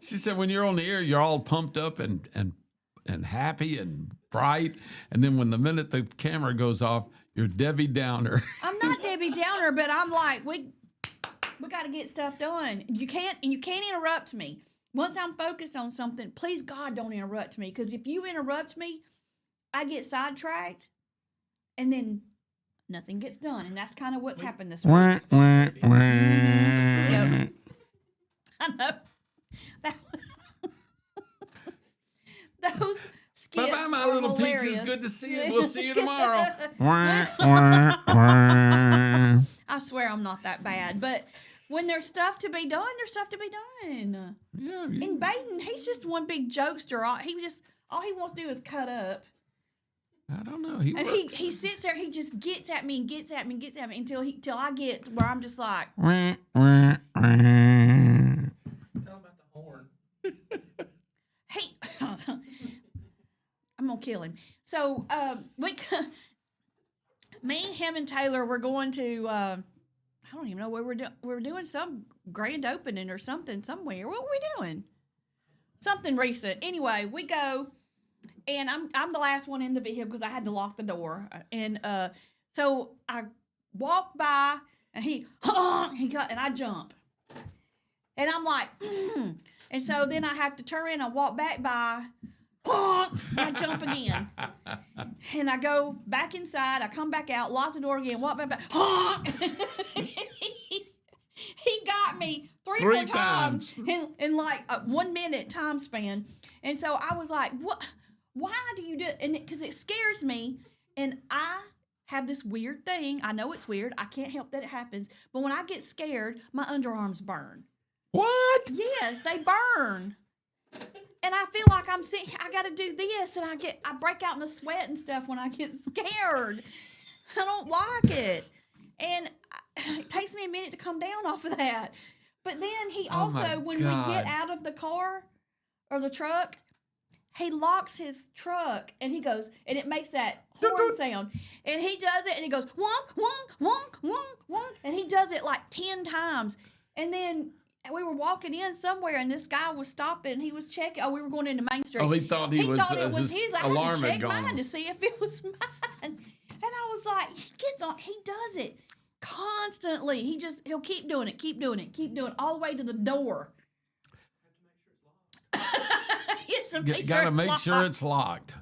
She said when you're on the air, you're all pumped up and happy and bright, and then when the minute the camera goes off, you're Debbie Downer. I'm not Debbie Downer, but I'm like, we got to get stuff done. You can't interrupt me. Once I'm focused on something, please God don't interrupt me, because if you interrupt me, I get sidetracked, and then nothing gets done, and that's kind of what's happened this week. Yep. I know. Those skits Bye-bye, my are little hilarious. peaches. Good to see you. We'll see you tomorrow. I swear I'm not that bad, but when there's stuff to be done, there's stuff to be done. Yeah, And Baden, he's just one big jokester. All he wants to do is cut up. I don't know. He And works. he sits there, he just gets at me and gets at me and gets at me until I get where I'm just like, Tell about the horn. hey, I'm gonna kill him. So me, him, and Taylor, we're going to I don't even know where we're doing. We're doing some grand opening or something somewhere. What were we doing? Something recent. Anyway, we go, and I'm the last one in the vehicle because I had to lock the door. And so I walk by, and he got, and I jump, and I'm like, and so then I have to turn around and walk back by. I jump again, and I go back inside. I come back out, lock the door again, walk back. He got me three more times in like a 1 minute time span, and so I was like, "What? Why do you do?" And because it scares me, And I have this weird thing. I know it's weird. I can't help that it happens. But when I get scared, my underarms burn. What? Yes, they burn. And I feel like I'm sitting, I got to do this, and I break out in a sweat and stuff when I get scared. I don't like it. And it takes me a minute to come down off of that. But then he also, when we get out of the car or the truck, he locks his truck and he goes, and it makes that horn sound. And he does it and he goes, wonk, wonk, wonk, wonk, wonk. And he does it like 10 times. And then we were walking in somewhere and this guy was stopping. He was checking. Oh, we were going into Main Street. Oh, he thought it was his. I alarm had to had check gone. mine to see if it was mine. And I was like, he gets on. He does it constantly. He'll keep doing it, keep doing it, all the way to the door. Got to make sure it's locked.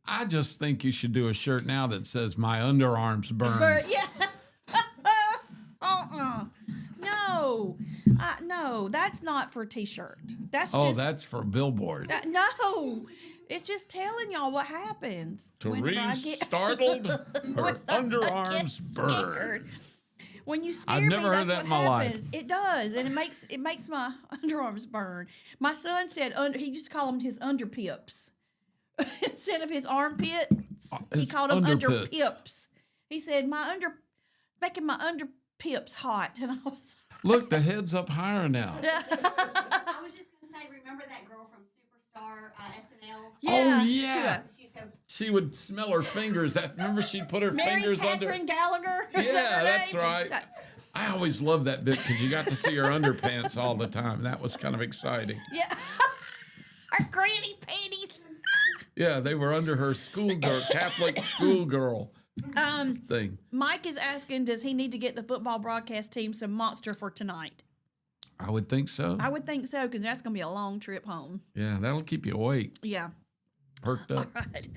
I just think you should do a shirt now that says "My underarms burn." Yeah. No, that's not for a T-shirt. That's for a billboard. No, it's just telling y'all what happens. Therese startled, her underarms burn. When you scare I've never me, heard that's that what in my happens. life. It does, and it makes my underarms burn. My son said he used to call them his underpips instead of his armpits. He called them underpits. underpips. He said making my underpips hot, and I was. Look, the head's up higher now. I was just going to say, remember that girl from Superstar SNL? Oh, yeah. She's so She would smell her fingers. Remember she'd put her Mary fingers Catherine under. Gallagher. Is Yeah, that her that's name? right. I always loved that bit because you got to see her underpants all the time. That was kind of exciting. Yeah. Her granny panties. Yeah, they were under her schoolgirl, Catholic schoolgirl thing. Mike is asking, does he need to get the football broadcast team some Monster for tonight? I would think so. I would think so, because that's going to be a long trip home. Yeah, that'll keep you awake, Yeah. perked up. Right.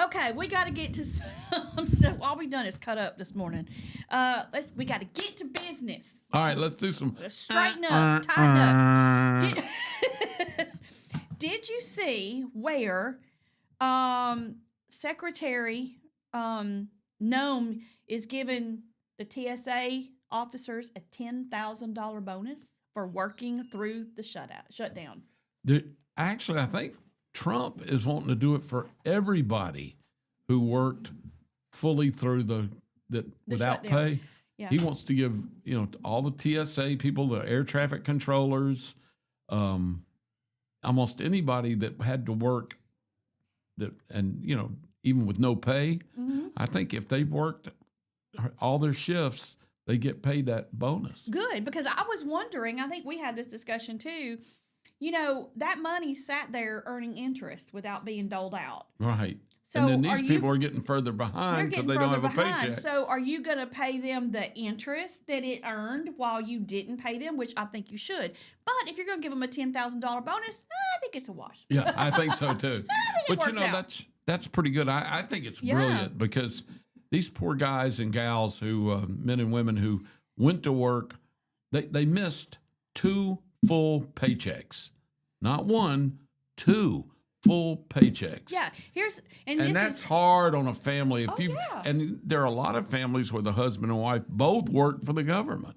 Okay, we got to get to some. So all we've done is cut up this morning. We got to get to business. All right, let's do some. Straighten up, tighten up. Did you see where Secretary Nome is giving the TSA officers a $10,000 bonus for working through the shutdown? Actually, I think Trump is wanting to do it for everybody who worked fully through the without shutdown. pay. Yeah. He wants to give to all the TSA people, the air traffic controllers, almost anybody that had to work even with no pay. Mm-hmm. I think if they worked all their shifts, they get paid that bonus. Good, because I was wondering, I think we had this discussion too, that money sat there earning interest without being doled out. Right. So and then these people are getting further behind because they don't have a paycheck. So are you going to pay them the interest that it earned while you didn't pay them, which I think you should. But if you're going to give them a $10,000 bonus, I think it's a wash. Yeah, I think so too. It works out. That's pretty good. I think it's brilliant because these poor guys and gals men and women who went to work, they missed 2 full paychecks. Not 1, 2 full paychecks. Yeah, and that's hard on a family. And there are a lot of families where the husband and wife both work for the government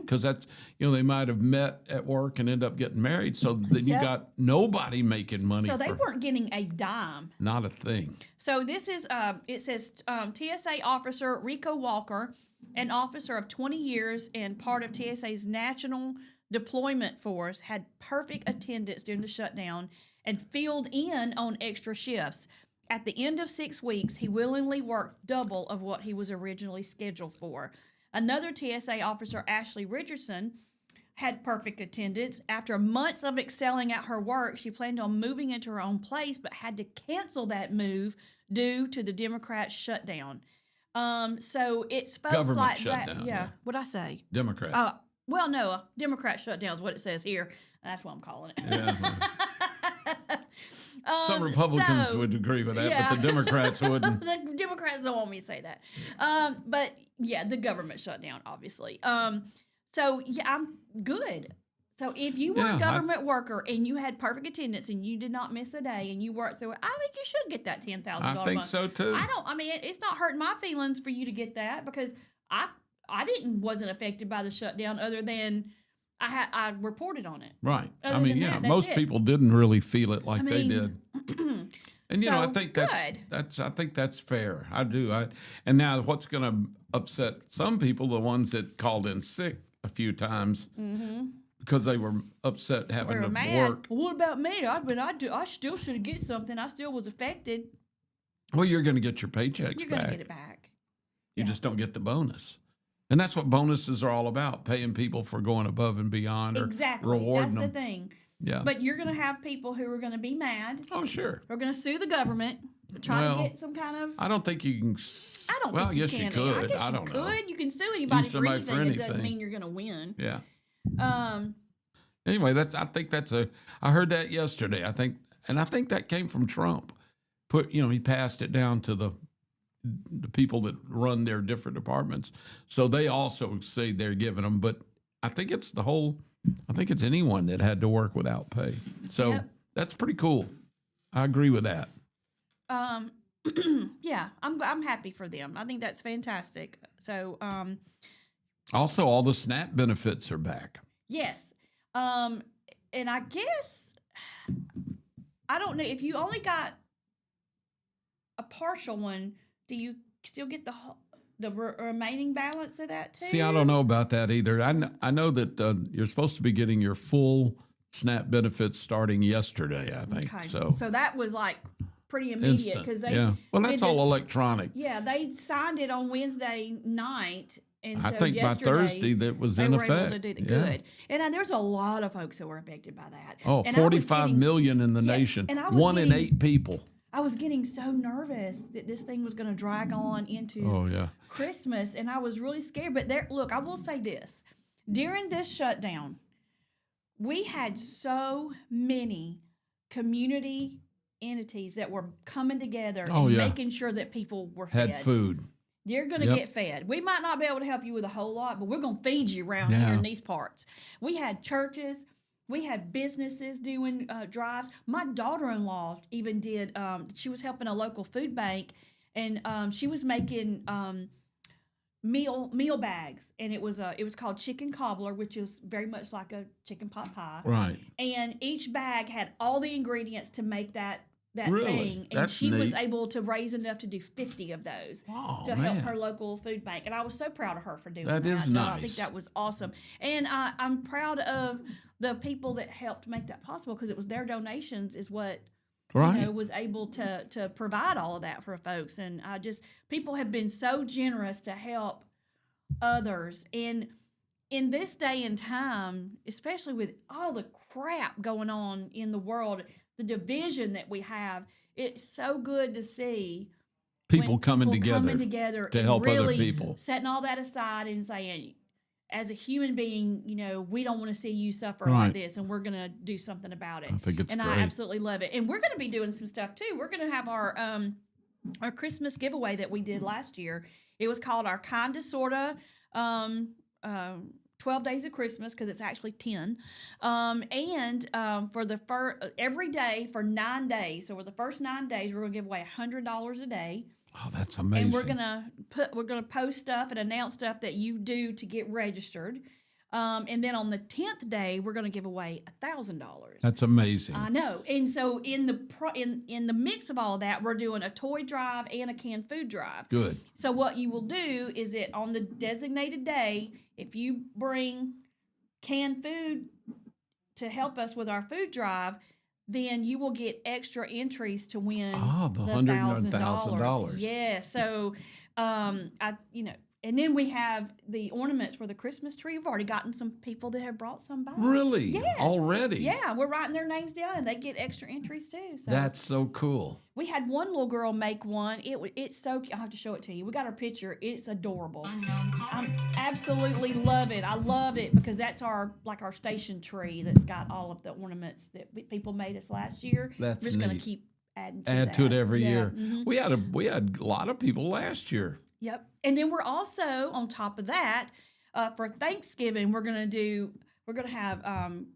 because that's they might have met at work and end up getting married. So then you got nobody making money. So they weren't getting a dime. Not a thing. So this is it says TSA officer Rico Walker, an officer of 20 years and part of TSA's national deployment force, had perfect attendance during the shutdown and filled in on extra shifts. At the end of 6 weeks, he willingly worked double of what he was originally scheduled for. Another TSA officer, Ashley Richardson, had perfect attendance. After months of excelling at her work, she planned on moving into her own place, but had to cancel that move due to the Democrat shutdown. So it's folks Government like shutdown, that. yeah. What'd I say? Democrat. Well, no, a Democrat shutdown is what it says here. That's what I'm calling it. Yeah. Some Republicans would agree with that, but the Democrats wouldn't. The Democrats don't want me to say that. But yeah, the government shutdown, obviously. So yeah, I'm good. So if you were Yeah, a government worker and you had perfect attendance and you did not miss a day and you worked through it, I think you should get that $10,000 I think month. so too. I mean, it's not hurting my feelings for you to get that because I wasn't affected by the shutdown other than I reported on it. Right. Other I mean, than yeah, that, that's most it. people didn't really feel it like I they mean, did. And you know, I so, think good. I think that's fair. I do. And now what's going to upset some people, the ones that called in sick a few times because they were upset having They were to mad. work. Well, what about me? I still should get something. I still was affected. Well, you're going to get your paychecks You're back. going to get it back. You just don't get the bonus. And that's what bonuses are all about, paying people for going above and beyond or Exactly. rewarding That's them. the thing. Yeah. But you're going to have people who are going to be mad. Oh, sure. We're going to sue the government, try Well, to get some kind of. I don't think you can. I don't Well, think you yes, can. you could. I guess I don't you know. could. You can sue anybody sue for somebody for anything. It doesn't anything. mean you're going to win. Yeah. Um, Anyway, I think I heard that yesterday. I think that came from Trump. He passed it down to the people that run their different departments. So they also say they're giving them, but I think it's anyone that had to work without pay. So Yep. that's pretty cool. I agree with that. yeah, I'm happy for them. I think that's fantastic. So, Also, all the SNAP benefits are back. yes. And I guess I don't know if you only got a partial one. Do you still get the remaining balance of that too? See, I don't know about that either. I know that you're supposed to be getting your full SNAP benefits starting yesterday, I think. Okay. So that was like pretty immediate instant. because they Yeah. Well, did that's the- all electronic. Yeah, they signed it on Wednesday night, and I so think by yesterday, Thursday that was they in were effect. able to do the Yeah. good. And there's a lot of folks that were affected by that. Oh, And I was 45 getting- million in the yeah, nation. and I was 1 in getting- 8 people. I was getting so nervous that this thing was going to drag on into Oh, yeah. Christmas, and I was really scared. But look, I will say this: during this shutdown, we had so many community entities that were coming together Oh, and yeah. making sure that people were Had fed. food. You're going to Yep. get fed. We might not be able to help you with a whole lot, but we're going to feed you around here Yeah. in these parts. We had churches. We had businesses doing drives. My daughter-in-law even did, she was helping a local food bank, and she was making meal bags. And it was called chicken cobbler, which is very much like a chicken pot pie. Right. And each bag had all the ingredients to make that Really? thing. And That's she was neat. able to raise enough to do 50 of those Oh, to man. help her local food bank. And I was so proud of her for doing That that. is I think nice. that was awesome. And I'm proud of the people that helped make that possible because it was their donations is what Right. was able to provide all of that for folks. And people have been so generous to help others. And in this day and time, especially with all the crap going on in the world, the division that we have, it's so good to see People when coming people together to and help other really people. setting all that aside and saying, as a human being, we don't want to see you suffer Right. like this, and we're going to do something about it. I think it's and great. I absolutely love it. And we're going to be doing some stuff too. We're going to have our Christmas giveaway that we did last year. It was called our Kinda Sorta 12 Days of Christmas because it's actually 10. For the every day for 9 days. So for the first 9 days, we're going to give away $100 a day. Oh, that's amazing. And we're gonna post stuff and announce stuff that you do to get registered. And then on the 10th day, we're gonna give away $1,000. That's amazing. I know. And so in the mix of all of that, we're doing a toy drive and a canned food drive. Good. So what you will do is that on the designated day, if you bring canned food to help us with our food drive, then you will get extra entries to win the $100,000. Yeah. So, and then we have the ornaments for the Christmas tree. We've already gotten some people that have brought some by. Really? Yes. Already? Yeah, we're writing their names down, and they get extra entries too. So That's so cool. we had one little girl make one. It's so I'll have to show it to you. We got her picture. It's adorable. I absolutely love it. I love it because that's our station tree that's got all of the ornaments that people made us last year. That's We're just going neat. to keep adding to Add that. to it every Yeah. year. Mhm. We had a lot of people last year. Yep. And then we're also on top of that for Thanksgiving. We're we're gonna have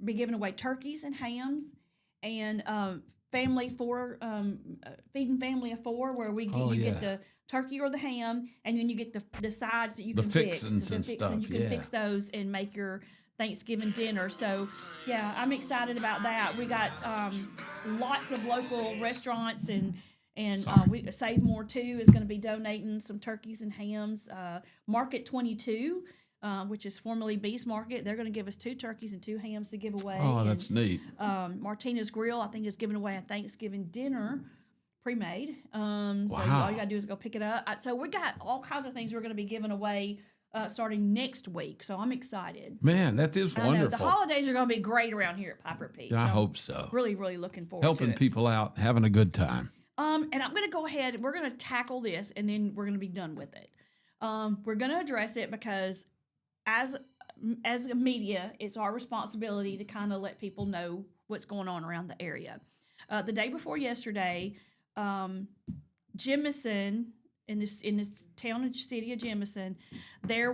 be giving away turkeys and hams, and feeding family of 4, where you get the turkey or the ham, and then you get the sides that you can fix. Fixins and stuff. And you can fix those and make your Thanksgiving dinner. So, yeah, I'm excited about that. We got lots of local restaurants, and we Save More Too is going to be donating some turkeys and hams. Market 22, which is formerly Beast Market, they're going to give us 2 turkeys and 2 hams to give away. Oh, that's neat. Martina's Grill, I think, is giving away a Thanksgiving dinner pre-made. So Wow. all you got to do is go pick it up. So we got all kinds of things we're going to be giving away starting next week. So I'm excited. Man, that is I know wonderful. the holidays are going to be great around here at Piper Peach. I I'm hope so. Really, really looking forward Helping to it. people out, having a good time. And I'm going to go ahead. We're going to tackle this, and then we're going to be done with it. We're going to address it because, as a media, it's our responsibility to kind of let people know what's going on around the area. The day before yesterday, Jemison, in this town and city of Jemison, they're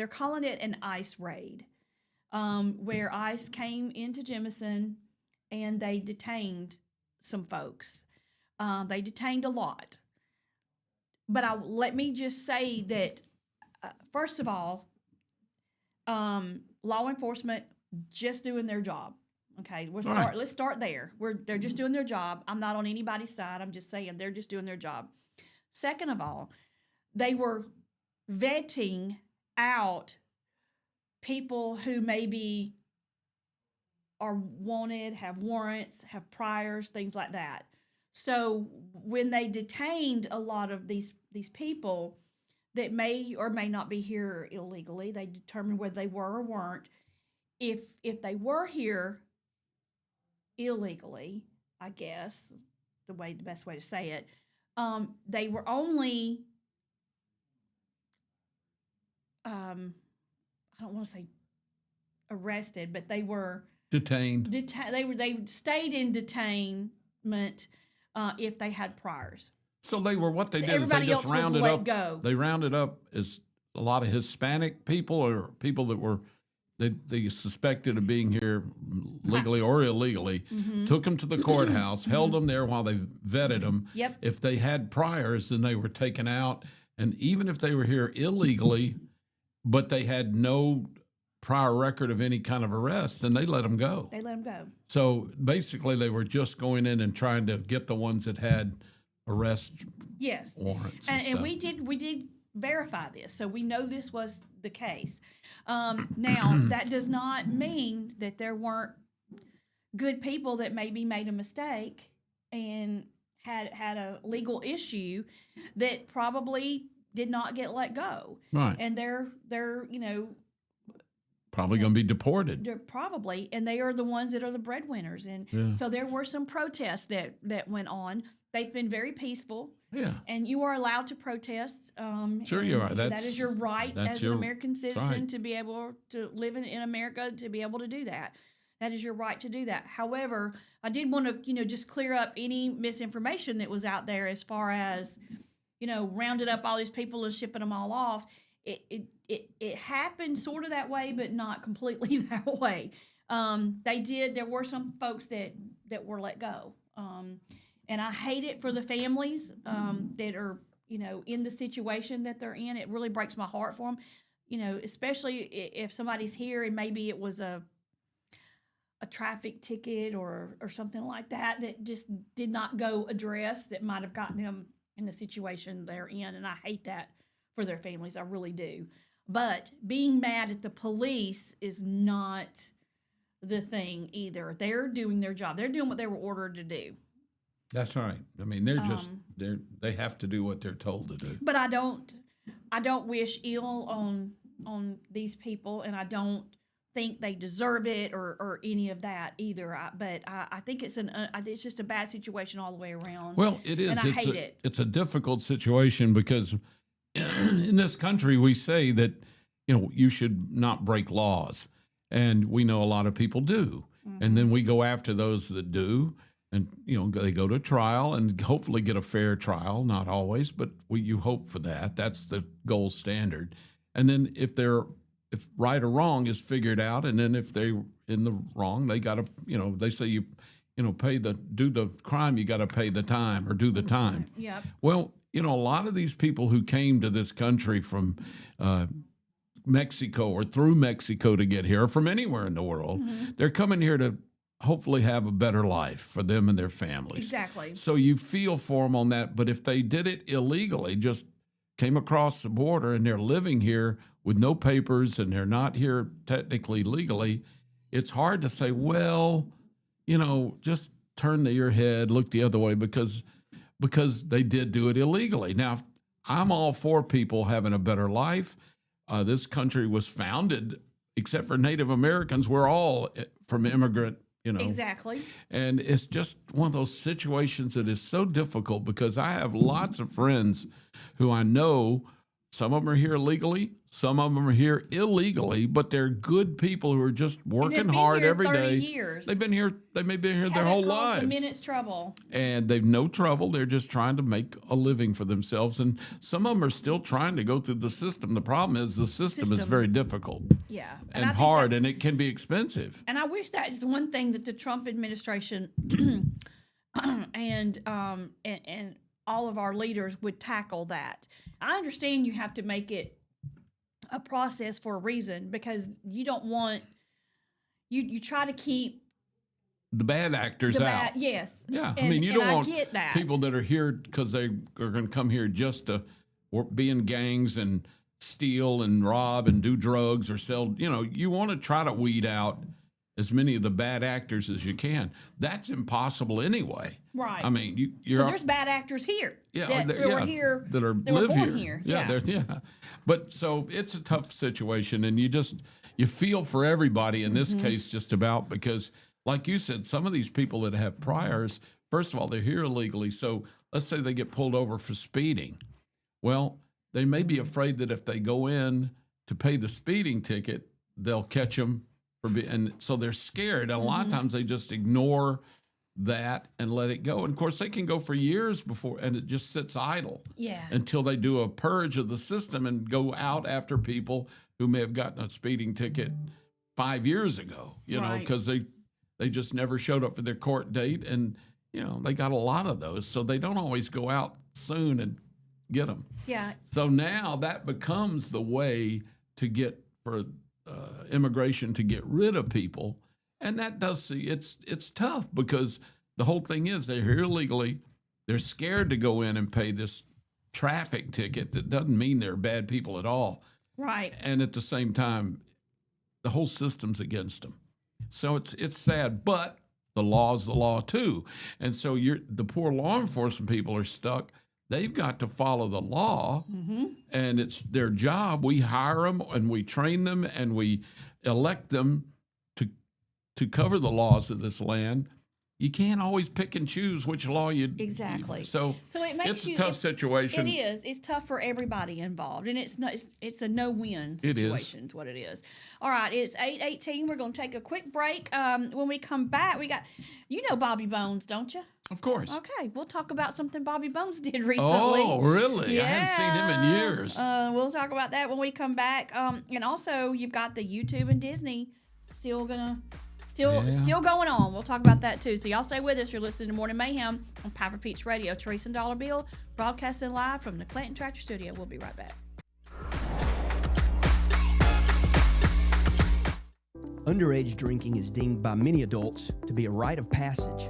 calling it an ICE raid, where ICE came into Jemison and they detained some folks. They detained a lot. But let me just say that, first of all, law enforcement just doing their job. Okay, let's start there. They're just doing their job. I'm not on anybody's side. I'm just saying they're just doing their job. Second of all, they were vetting out people who maybe are wanted, have warrants, have priors, things like that. So when they detained a lot of these people that may or may not be here illegally, they determined whether they were or weren't. If they were here illegally, I guess the best way to say it, they were only I don't want to say arrested, but they were Detained. They stayed in detainment if they had priors. So they were, what they did is they Everybody just else was rounded let up. go. They rounded up as a lot of Hispanic people or people that were they suspected of being here legally or illegally. Took them to the courthouse, held them there while they vetted them. Yep. If they had priors, then they were taken out. And even if they were here illegally, but they had no prior record of any kind of arrest, then they let them go. They let them go. So basically, they were just going in and trying to get the ones that had arrest Yes. warrants. And stuff. we did verify this, so we know this was the case. Now, that does not mean that there weren't good people that maybe made a mistake and had a legal issue that probably did not get let go. Right. And they're Probably going to be deported. they're probably, and they are the ones that are the breadwinners. And Yeah. so there were some protests that went on. They've been very peaceful. Yeah. And you are allowed to protest. Sure you are. That is your right that's as your- an American that's citizen right. to be able to live in America, to be able to do that. That is your right to do that. However, I did want to, just clear up any misinformation that was out there as far as, rounded up all these people and shipping them all off. It happened sort of that way, but not completely that way. There were some folks that were let go. And I hate it for the families that are, in the situation that they're in. It really breaks my heart for them, especially if somebody's here and maybe it was a traffic ticket or something like that just did not go addressed that might have gotten them in the situation they're in. And I hate that for their families. I really do. But being mad at the police is not the thing either. They're doing their job. They're doing what they were ordered to do. That's right. I mean, they have to do what they're told to do. But I don't wish ill on these people, and I don't think they deserve it or any of that either. But I think it's just a bad situation all the way around. Well, it is. And I hate it. It's a difficult situation because in this country we say that you should not break laws, and we know a lot of people do, and then we go after those that do. And, they go to trial and hopefully get a fair trial. Not always, but you hope for that. That's the gold standard. And then if they're if right or wrong is figured out, and then if they in the wrong, they got to, they say do the crime, you got to pay the time or do the time. Yep. Well, a lot of these people who came to this country from Mexico or through Mexico to get here, or from anywhere in the world, they're coming here to hopefully have a better life for them and their families. Exactly. So you feel for them on that. But if they did it illegally, just came across the border and they're living here with no papers and they're not here technically legally, it's hard to say, well, just turn your head, look the other way because they did do it illegally. Now, I'm all for people having a better life. This country was founded, except for Native Americans, we're all from immigrant, Exactly. And it's just one of those situations that is so difficult because I have lots of friends who I know, some of them are here legally, some of them are here illegally, but they're good people who are just working hard every day. Years. They've been here. They may be here their whole lives. A minute's trouble. And they've no trouble. They're just trying to make a living for themselves. And some of them are still trying to go through the system. The problem is the system is very difficult. Yeah. And hard, and it can be expensive. And I wish that's one thing that the Trump administration and all of our leaders would tackle that. I understand you have to make it a process for a reason because you don't want you try to keep the bad actors out. Yes. Yeah. And, you don't want get that. people that are here because they are going to come here just to be in gangs and steal and rob and do drugs or sell. You want to try to weed out as many of the bad actors as you can. That's impossible anyway. Right. I mean, because there's bad actors here. Yeah, that were here. That live born here. Yeah. But so it's a tough situation, and you feel for everybody in this case just about because, like you said, some of these people that have priors, first of all, they're here illegally. So let's say they get pulled over for speeding. Well, they may be afraid that if they go in to pay the speeding ticket, they'll catch them and so they're scared. And a lot of times they just ignore that and let it go. And of course, they can go for years before, and it just sits idle. Yeah. Until they do a purge of the system and go out after people who may have gotten a speeding ticket 5 years ago. Because they just never showed up for their court date, and they got a lot of those, so they don't always go out soon and get them. Yeah. So now that becomes the way to get for immigration to get rid of people, and that does it's tough because the whole thing is they're here illegally, they're scared to go in and pay this traffic ticket that doesn't mean they're bad people at all, right? And at the same time, the whole system's against them. So it's sad, but the law's the law too, and so the poor law enforcement people are stuck. They've got to follow the law, and it's their job. We hire them, and we train them, and we elect them to cover the laws of this land. You can't always pick and choose which law you exactly. So it makes it's a tough situation. It is. It's tough for everybody involved, and it's a no-win situation. Is what it is. All right, it's 8:18. We're going to take a quick break. When we come back, we got Bobby Bones, don't you? Of course. Okay, we'll talk about something Bobby Bones did recently. Oh, really? Yeah. I hadn't seen him in years. We'll talk about that when we come back. And also, you've got the YouTube and Disney still going on. We'll talk about that too. So y'all stay with us. You're listening to Morning Mayhem on Piper Peach Radio. Teresa and Dollar Bill broadcasting live from the Clanton Tractor Studio. We'll be right back. Underage drinking is deemed by many adults to be a rite of passage.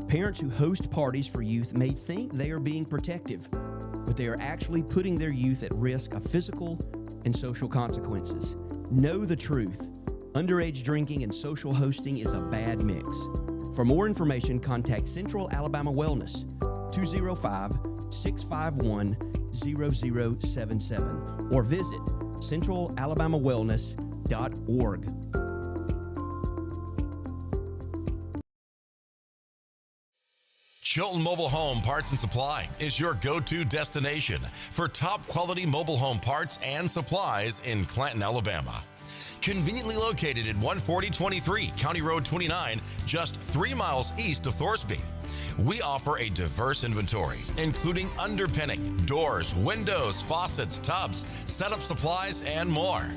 Parents who host parties for youth may think they are being protective, but they are actually putting their youth at risk of physical and social consequences. Know the truth. Underage drinking and social hosting is a bad mix. For more information, contact Central Alabama Wellness, 205-651-0077, or visit centralalabamawellness.org. Chilton Mobile Home Parts and Supply is your go-to destination for top quality mobile home parts and supplies in Clanton, Alabama. Conveniently located at 14023 County Road 29, just 3 miles east of Thorsby. We offer a diverse inventory, including underpinning, doors, windows, faucets, tubs, setup supplies, and more.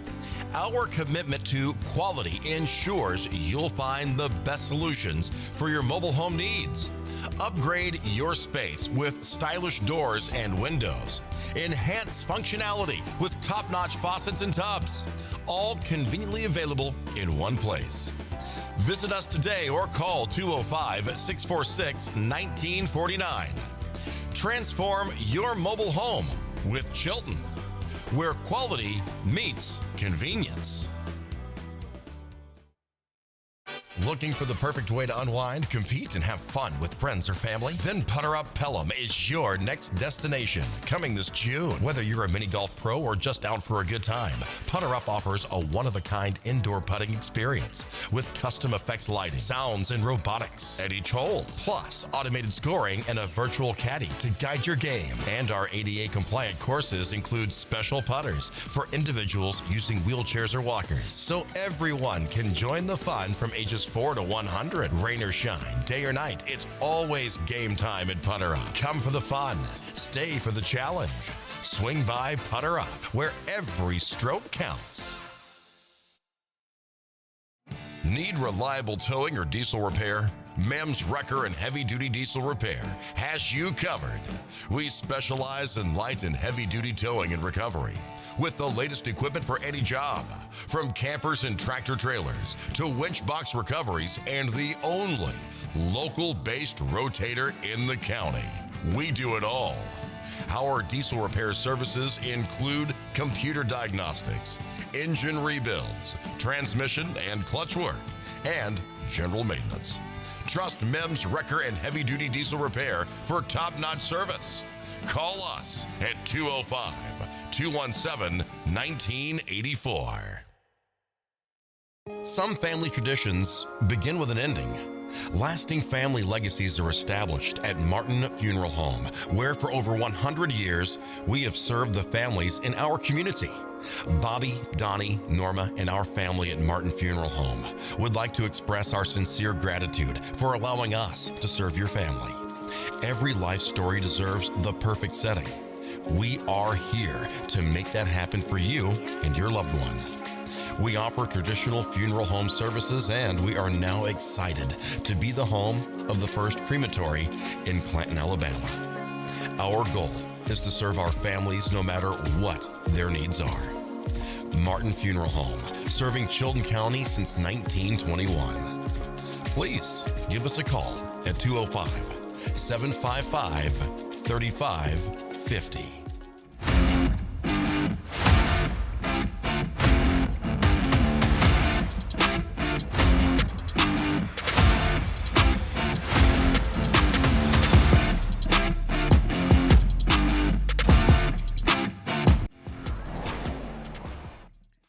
Our commitment to quality ensures you'll find the best solutions for your mobile home needs. Upgrade your space with stylish doors and windows. Enhance functionality with top-notch faucets and tubs. All conveniently available in one place. Visit us today or call 205-646-1949. Transform your mobile home with Chilton, where quality meets convenience. Looking for the perfect way to unwind, compete, and have fun with friends or family? Then Putter Up Pelham is your next destination. Coming this June. Whether you're a mini golf pro or just out for a good time, Putter Up offers a one-of-a-kind indoor putting experience with custom effects lighting, sounds, and robotics at each hole, plus automated scoring and a virtual caddy to guide your game. And our ADA-compliant courses include special putters for individuals using wheelchairs or walkers, so everyone can join the fun from ages 4 to 100. Rain or shine, day or night, it's always game time at Putter Up. Come for the fun, stay for the challenge. Swing by Putter Up, where every stroke counts. Need reliable towing or diesel repair? Mem's Wrecker and Heavy Duty Diesel Repair has you covered. We specialize in light and heavy duty towing and recovery with the latest equipment for any job, from campers and tractor trailers to winch box recoveries, and the only local-based rotator in the county. We do it all. Our diesel repair services include computer diagnostics, engine rebuilds, transmission and clutch work, and general maintenance. Trust Mem's Wrecker and Heavy Duty Diesel Repair for top-notch service. Call us at 205-217-1984. Some family traditions begin with an ending. Lasting family legacies are established at Martin Funeral Home, where for over 100 years, we have served the families in our community. Bobby, Donnie, Norma, and our family at Martin Funeral Home would like to express our sincere gratitude for allowing us to serve your family. Every life story deserves the perfect setting. We are here to make that happen for you and your loved one. We offer traditional funeral home services, and we are now excited to be the home of the first crematory in Clanton, Alabama. Our goal is to serve our families no matter what their needs are. Martin Funeral Home, serving Chilton County since 1921. Please give us a call at 205-755-3550.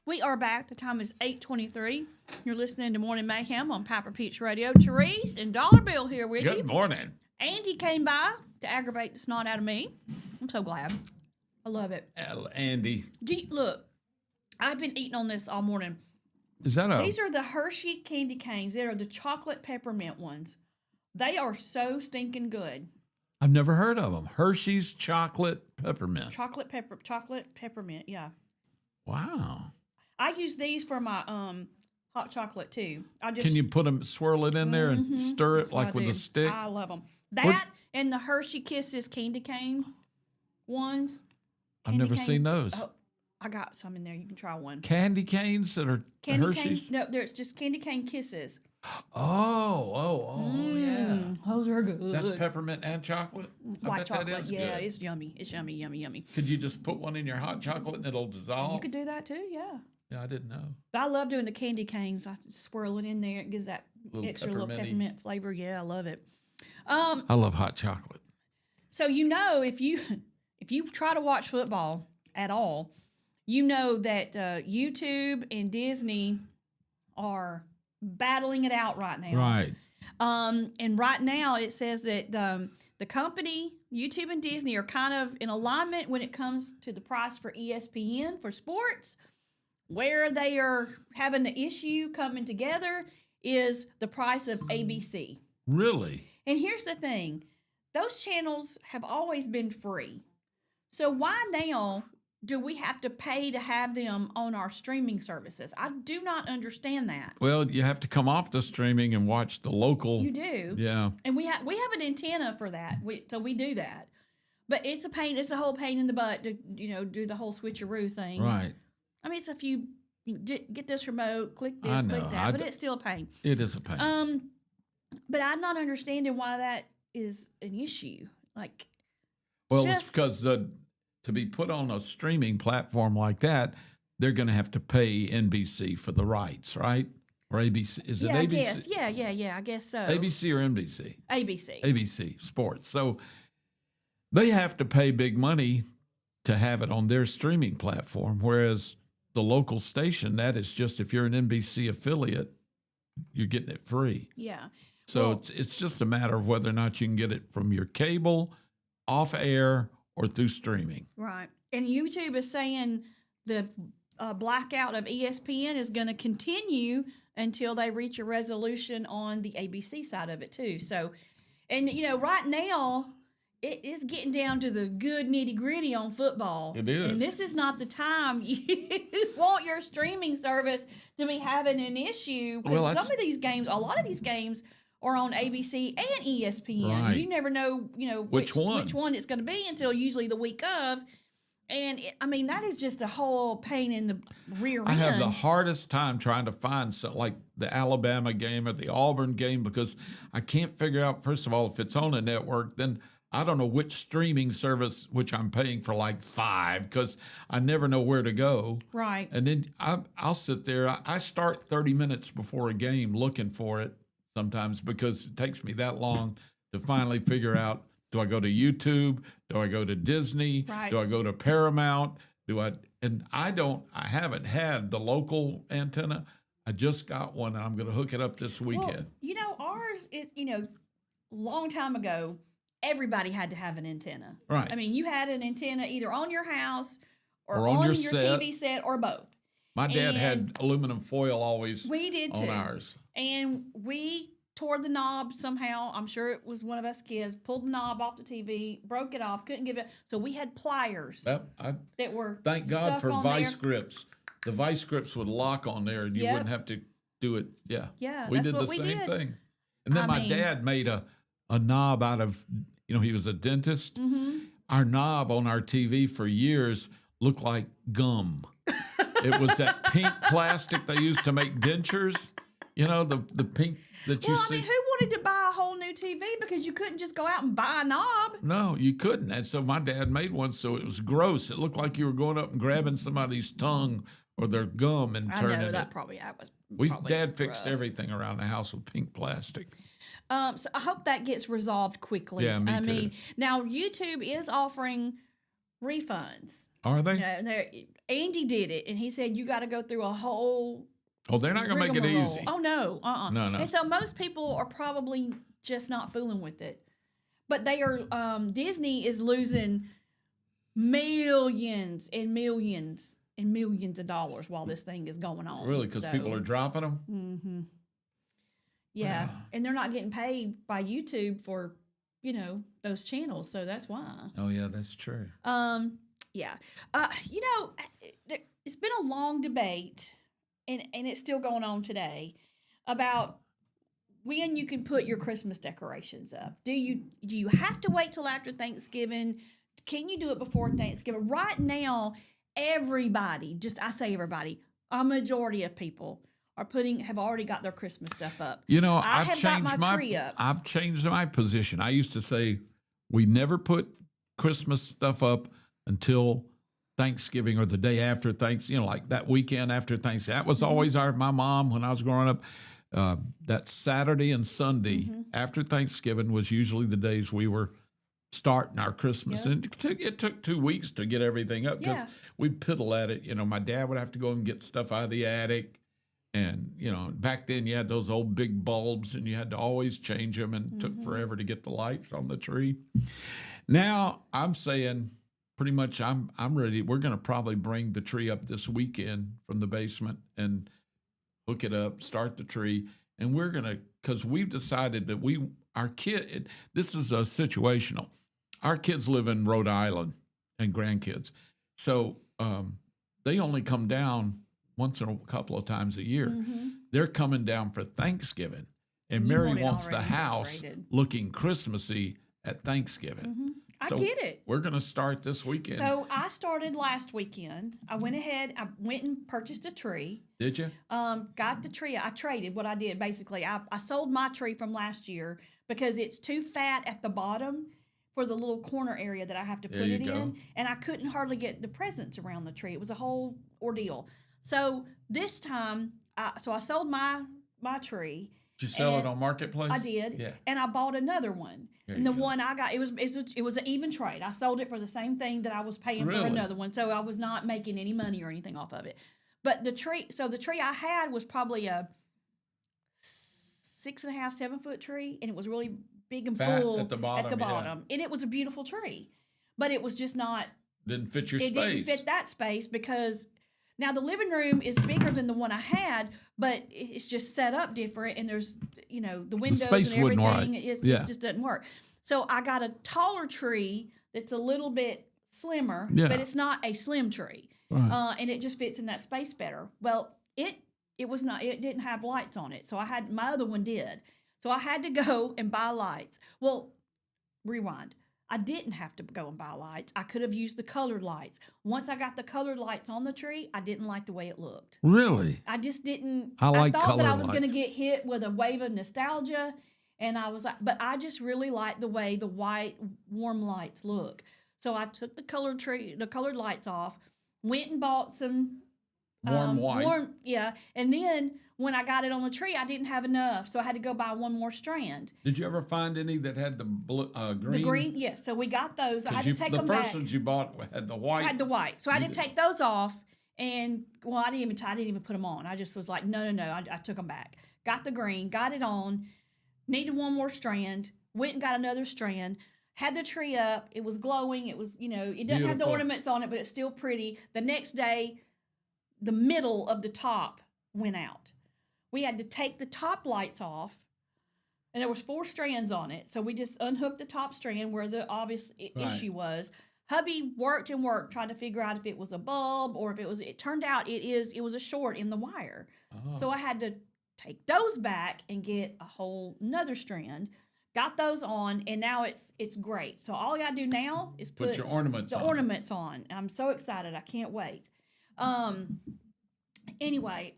We are back. The time is 8:23. You're listening to Morning Mayhem on Piper Peach Radio. Therese and Dollar Bill here with you. Good morning. Andy came by to aggravate the snot out of me. I'm so glad. I love it. Andy. Look, I've been eating on this all morning. Is that These are the Hershey candy canes. They are the chocolate peppermint ones. They are so stinking good. I've never heard of them. Hershey's chocolate peppermint. Chocolate peppermint, yeah. Wow. I use these for my hot chocolate too. Can you swirl it in there and stir it like with a stick? I love them. That and the Hershey Kisses candy cane ones. I've never seen those. Oh, I got some in there. You can try one. Candy canes that are Candy Hershey's? canes? No, there's just candy cane kisses. Yeah. Those are good. That's peppermint and chocolate? I White bet chocolate, that is yeah, good. it's yummy. It's yummy, yummy, yummy. Could you just put one in your hot chocolate and it'll dissolve? You could do that too, yeah. Yeah, I didn't know. But I love doing the candy canes. I swirl it in there. It gives that extra little peppermint-y. peppermint flavor. Yeah, I love it. I love hot chocolate. So if you try to watch football at all, you know that YouTube and Disney are battling it out right now. Right. And right now it says that the company, YouTube and Disney, are kind of in alignment when it comes to the price for ESPN for sports. Where they are having the issue coming together is the price of ABC. Really? And here's the thing, those channels have always been free. So why now do we have to pay to have them on our streaming services? I do not understand that. Well, you have to come off the streaming and watch the local. You do. Yeah. And we have an antenna for that. So we do that. But it's a pain. It's a whole pain in the butt to do the whole switcheroo thing. Right. I mean, it's a few. Get this remote, click I this, know. click that, but it's still a pain. It is a pain. But I'm not understanding why that is an issue. Like, Well, it's because to be put on a streaming platform like that, they're going to have to pay NBC for the rights, right? Or ABC? Is it yeah, ABC? I guess. Yeah, I guess so. ABC or NBC? ABC. ABC Sports. So they have to pay big money to have it on their streaming platform, whereas the local station, that is just if you're an NBC affiliate, you're getting it free. Yeah. So Well, it's just a matter of whether or not you can get it from your cable, off air, or through streaming. right. And YouTube is saying the blackout of ESPN is going to continue until they reach a resolution on the ABC side of it too. So, and right now it is getting down to the good nitty gritty on football. It is. And this is not the time you want your streaming service to be having an issue. Because Well, some of these games, a lot of these games are on ABC and ESPN. Right. You never know, Which one? which one it's going to be until usually the week of. And that is just a whole pain in the rear end. I have the hardest time trying to find something like the Alabama game or the Auburn game because I can't figure out, first of all, if it's on a network, then I don't know which streaming service, which I'm paying for like 5 because I never know where to go. Right. And then I'll sit there. I start 30 minutes before a game looking for it sometimes because it takes me that long to finally figure out, do I go to YouTube? Do I go to Disney? Right. Do I go to Paramount? And I haven't had the local antenna. I just got one and I'm going to hook it up this weekend. Well, ours is, long time ago, everybody had to have an antenna. Right. I mean, you had an antenna either on your house or on on your your set. TV set or both. My dad had And aluminum foil always we did on too. ours. And we tore the knob somehow. I'm sure it was one of us kids, pulled the knob off the TV, broke it off, couldn't give it. So we had pliers that were Thank God stuck for on vice there. grips. The vice grips would lock on there and you Yep. wouldn't have to do it. Yeah. Yeah, We that's did what the we same did. thing. And then I my mean- dad made a knob out of, he was a dentist. Mm-hmm. Our knob on our TV for years looked like gum. It was that pink plastic they used to make dentures. The pink that you Well, see. who wanted to buy a whole new TV because you couldn't just go out and buy a knob? No, you couldn't. And so my dad made one, so it was gross. It looked like you were going up and grabbing somebody's tongue or their gum and I turning know it. that was. Dad fixed rough. everything around the house with pink plastic. So I hope that gets resolved quickly. Yeah, me I too. mean, now YouTube is offering refunds. Are they? Andy did it, and he said you got to go through a whole. Oh, they're not going to make it rigmarole. easy. Oh no, No. And so most people are probably just not fooling with it, but they are. Disney is losing millions and millions and millions of dollars while this thing is going on. Really? Because people are dropping them? Mm-hmm. Yeah, and they're not getting paid by YouTube for those channels, so that's why. Oh, yeah, that's true. Yeah. It's been a long debate, and it's still going on today, about when you can put your Christmas decorations up. Do you have to wait till after Thanksgiving? Can you do it before Thanksgiving? Right now, everybody, I say everybody, a majority of people have already got their Christmas stuff up. I've have changed got my tree up. I've changed my position. I used to say we never put Christmas stuff up until Thanksgiving or the day after Thanksgiving, like that weekend after Thanksgiving. That was always my mom when I was growing up. That Saturday and Sunday after Thanksgiving was usually the days we were starting our Christmas. Yep. And it took 2 weeks to get everything up because Yeah. we'd piddle at it. My dad would have to go and get stuff out of the attic. And, back then you had those old big bulbs and you had to always change them and it took forever to get the lights on the tree. Now I'm saying pretty much I'm ready. We're going to probably bring the tree up this weekend from the basement and hook it up, start the tree. And we're going to because we've decided that our kid, this is a situational. Our kids live in Rhode Island and grandkids. So they only come down once in a couple of times a year. Mm-hmm. They're coming down for Thanksgiving. And You Mary want it wants the already house decorated. looking Christmassy at Thanksgiving. Mm-hmm. I So get it. We're going to start this weekend. So I started last weekend. I went ahead. I went and purchased a tree. Did you? Got the tree. I traded what I did basically. I sold my tree from last year because it's too fat at the bottom for the little corner area that I have to put There you it go. in, and I couldn't hardly get the presents around the tree. It was a whole ordeal. So this time, I sold my tree. Did you sell it And on Marketplace? I did. Yeah. And I bought another one. There And you the go. one I got, it was an even trade. I sold it for the same thing that I was paying Really? for another one. So I was not making any money or anything off of it. But the tree I had was probably a 6.5, 7 foot tree, and it was really big and Fat full at the bottom, yeah. And it was a beautiful tree. But it was just not Didn't fit your it space. didn't fit that space because now the living room is bigger than the one I had, but it's just set up different, and there's the windows space and wouldn't work. everything. It Yeah. just doesn't work. So I got a taller tree that's a little bit slimmer, Yeah. but it's not a slim tree, Right. and it just fits in that space better. Well, it was not. It didn't have lights on it, so my other one did. So I had to go and buy lights. Well, rewind. I didn't have to go and buy lights. I could have used the colored lights. Once I got the colored lights on the tree, I didn't like the way it looked. Really? I just didn't. I like thought that I colored was going to lights. get hit with a wave of nostalgia, and I was like, but I just really like the way the white warm lights look. So I took the colored lights off, went and bought some Warm white. yeah, and then when I got it on the tree, I didn't have enough, so I had to go buy one more strand. Did you ever find any that had the blue, green? The green, yes. So we got those. I had to take the them first back. ones you bought had the white. I had the white, so I You had to did. take those off. And well, I didn't even put them on. I just was like, no. I took them back. Got the green, got it on. Needed one more strand. Went and got another strand. Had the tree up. It was glowing. It was, it doesn't have the Beautiful. ornaments on it, but it's still pretty. The next day, the middle of the top went out. We had to take the top lights off, and there was 4 strands on it. So we just unhooked the top strand where the obvious issue was. Hubby worked and worked trying to figure out if it was a bulb or if it was. It turned out it was a short in the wire. Oh. So I had to take those back and get a whole another strand. Got those on, and now it's great. So all I gotta do now is Put your ornaments the on. ornaments on. I'm so excited. I can't wait. Anyway,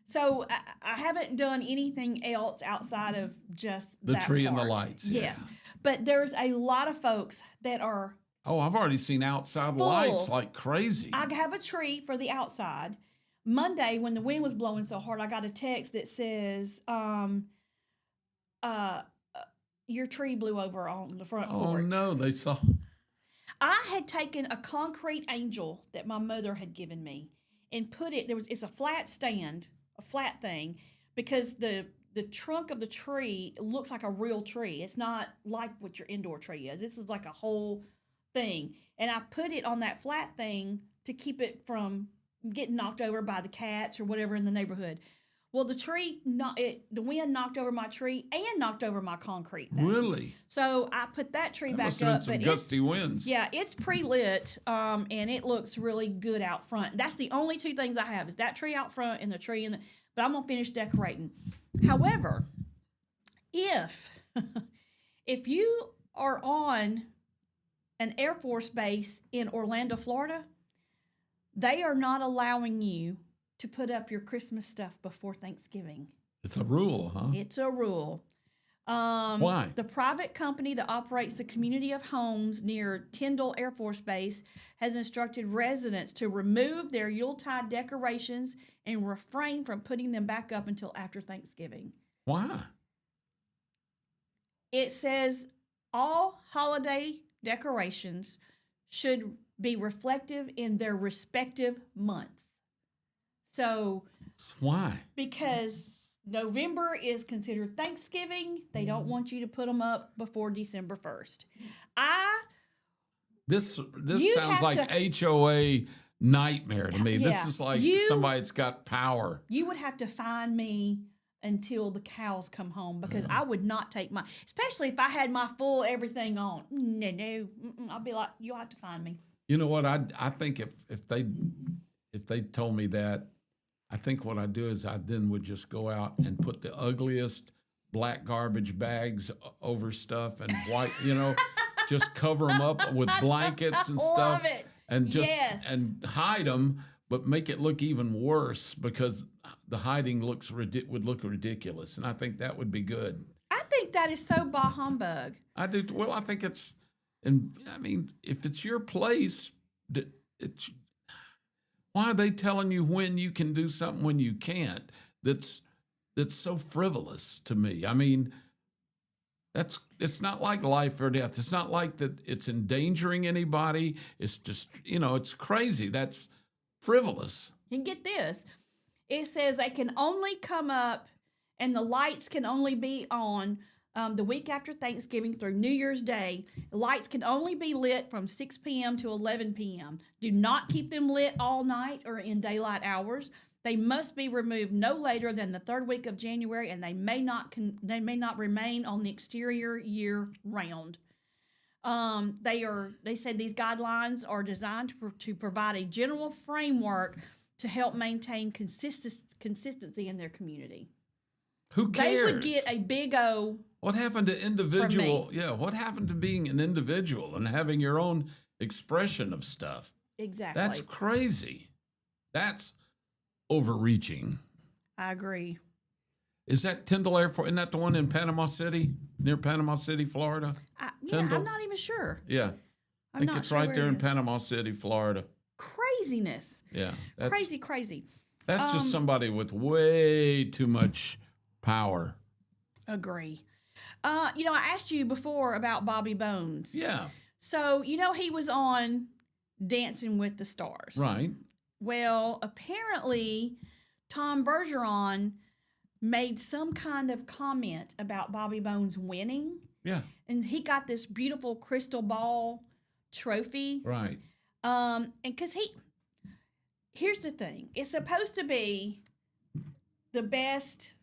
so I haven't done anything else outside of just The that tree and the part. lights, Yes, yeah. but there's a lot of folks that are. Oh, I've already seen outside Full. lights like crazy. I have a tree for the outside. Monday, when the wind was blowing so hard, I got a text that says, your tree blew over on the front Oh porch. no, they saw. I had taken a concrete angel that my mother had given me and put it. It's a flat stand, a flat thing, because the trunk of the tree looks like a real tree. It's not like what your indoor tree is. This is like a whole thing, and I put it on that flat thing to keep it from getting knocked over by the cats or whatever in the neighborhood. Well, the wind knocked over my tree and knocked over my concrete thing. Really? So I put that tree That back must have been up. some but gusty winds. Yeah, it's pre-lit, and it looks really good out front. That's the only 2 things I have is that tree out front and the tree in the. But I'm gonna finish decorating. However, if you are on an Air Force base in Orlando, Florida, they are not allowing you to put up your Christmas stuff before Thanksgiving. It's a rule, huh? It's a rule. Why? The private company that operates the community of homes near Tyndall Air Force Base has instructed residents to remove their Yuletide decorations and refrain from putting them back up until after Thanksgiving. Why? It says all holiday decorations should be reflective in their respective months. So, Why? because November is considered Thanksgiving, they don't want you to put them up before December 1st. This You sounds have like to- HOA nightmare to me. Yeah. This is like You- somebody that's got power. You would have to find me until the cows come home, because I would not take especially if I had my full everything on. No, I'll be like, you'll have to find me. You know what? I think if they told me that, I think what I'd do is I then would just go out and put the ugliest black garbage bags over stuff and white, just cover them up with blankets and stuff. Love it. And just Yes. and hide them, but make it look even worse because the hiding would look ridiculous, and I think that would be good. I think that is so bah humbug. I do. Well, I think it's, and I mean, if it's your place, it's why are they telling you when you can do something when you can't? That's so frivolous to me. I mean, it's not like life or death. It's not like that it's endangering anybody. It's just, it's crazy. That's frivolous. And get this. It says they can only come up and the lights can only be on the week after Thanksgiving through New Year's Day. The lights can only be lit from 6 p.m. to 11 p.m. Do not keep them lit all night or in daylight hours. They must be removed no later than the third week of January, and they may not remain on the exterior year round. They said these guidelines are designed to provide a general framework to help maintain consistency in their community. Who cares? They would get a big O. What happened to individual? Yeah, what happened to being an individual and having your own expression of stuff? Exactly. That's crazy. That's overreaching. I agree. Is that Tyndall Air Force? Isn't that the one in Panama City, near Panama City, Florida? Tyndall? I'm not even sure. Yeah. I think it's right there in Panama City, Florida. Craziness. Yeah. Crazy. That's just somebody with way too much power. Agree. I asked you before about Bobby Bones. Yeah. So, he was on Dancing with the Stars. Right. Well, apparently, Tom Bergeron made some kind of comment about Bobby Bones winning. Yeah. And he got this beautiful crystal ball trophy. Right. And because here's the thing. It's supposed to be the best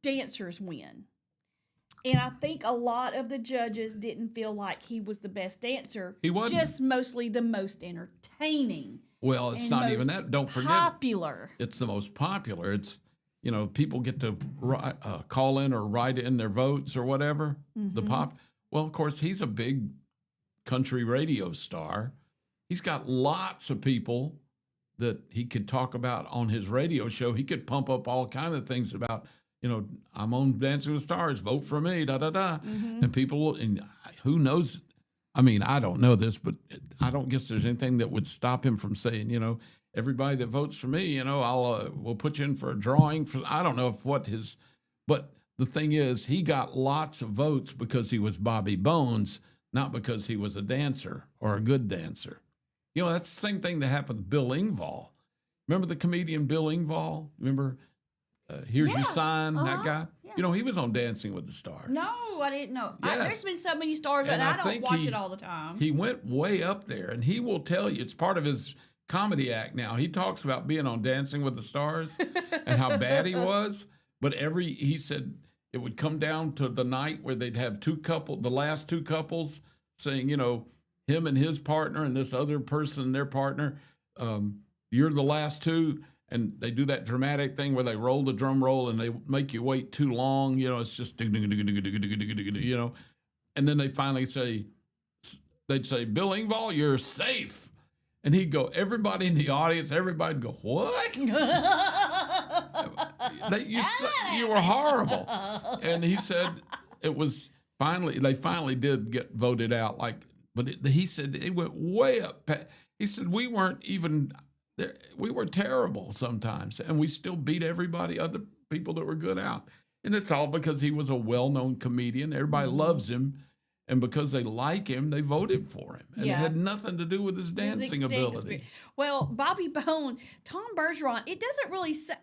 dancers win. And I think a lot of the judges didn't feel like he was the best dancer. He wasn't. Just mostly the most entertaining. Well, it's not even that. Don't forget. Popular. It's the most popular. It's, people get to call in or write in their votes or whatever. Mm-hmm. Well, of course, he's a big country radio star. He's got lots of people that he could talk about on his radio show. He could pump up all kinds of things about, I'm on Dancing with the Stars, vote for me, da-da-da. Mm-hmm. And people, and who knows, I mean, I don't know this, but I don't guess there's anything that would stop him from saying, everybody that votes for me, we'll put you in for a drawing. I don't know but the thing is, he got lots of votes because he was Bobby Bones, not because he was a dancer or a good dancer. That's the same thing that happened with Bill Engvall. Remember the comedian Bill Engvall? Remember? Here's Your Sign, that guy. Yeah. He was on Dancing with the Stars. No, I didn't know. Yes. There's been so many stars that I don't watch it all the time. He went way up there, and he will tell you, it's part of his comedy act now. He talks about being on Dancing with the Stars and how bad he was. But he said it would come down to the night where they'd have the last two couples saying, him and his partner and this other person and their partner, you're the last two. And they do that dramatic thing where they roll the drum roll and they make you wait too long. It's just, and then they finally they'd say, Bill Engvall, you're safe. And he'd go, everybody in the audience, everybody'd go, what? You were horrible. And he said they finally did get voted out. He said it went way up. He said, we were terrible sometimes, and we still beat other people that were good out. And it's all because he was a well-known comedian. Everybody loves him. And because they like him, they voted for him. And it had nothing to do with his dancing ability. Well, Bobby Bone, Tom Bergeron, it doesn't really say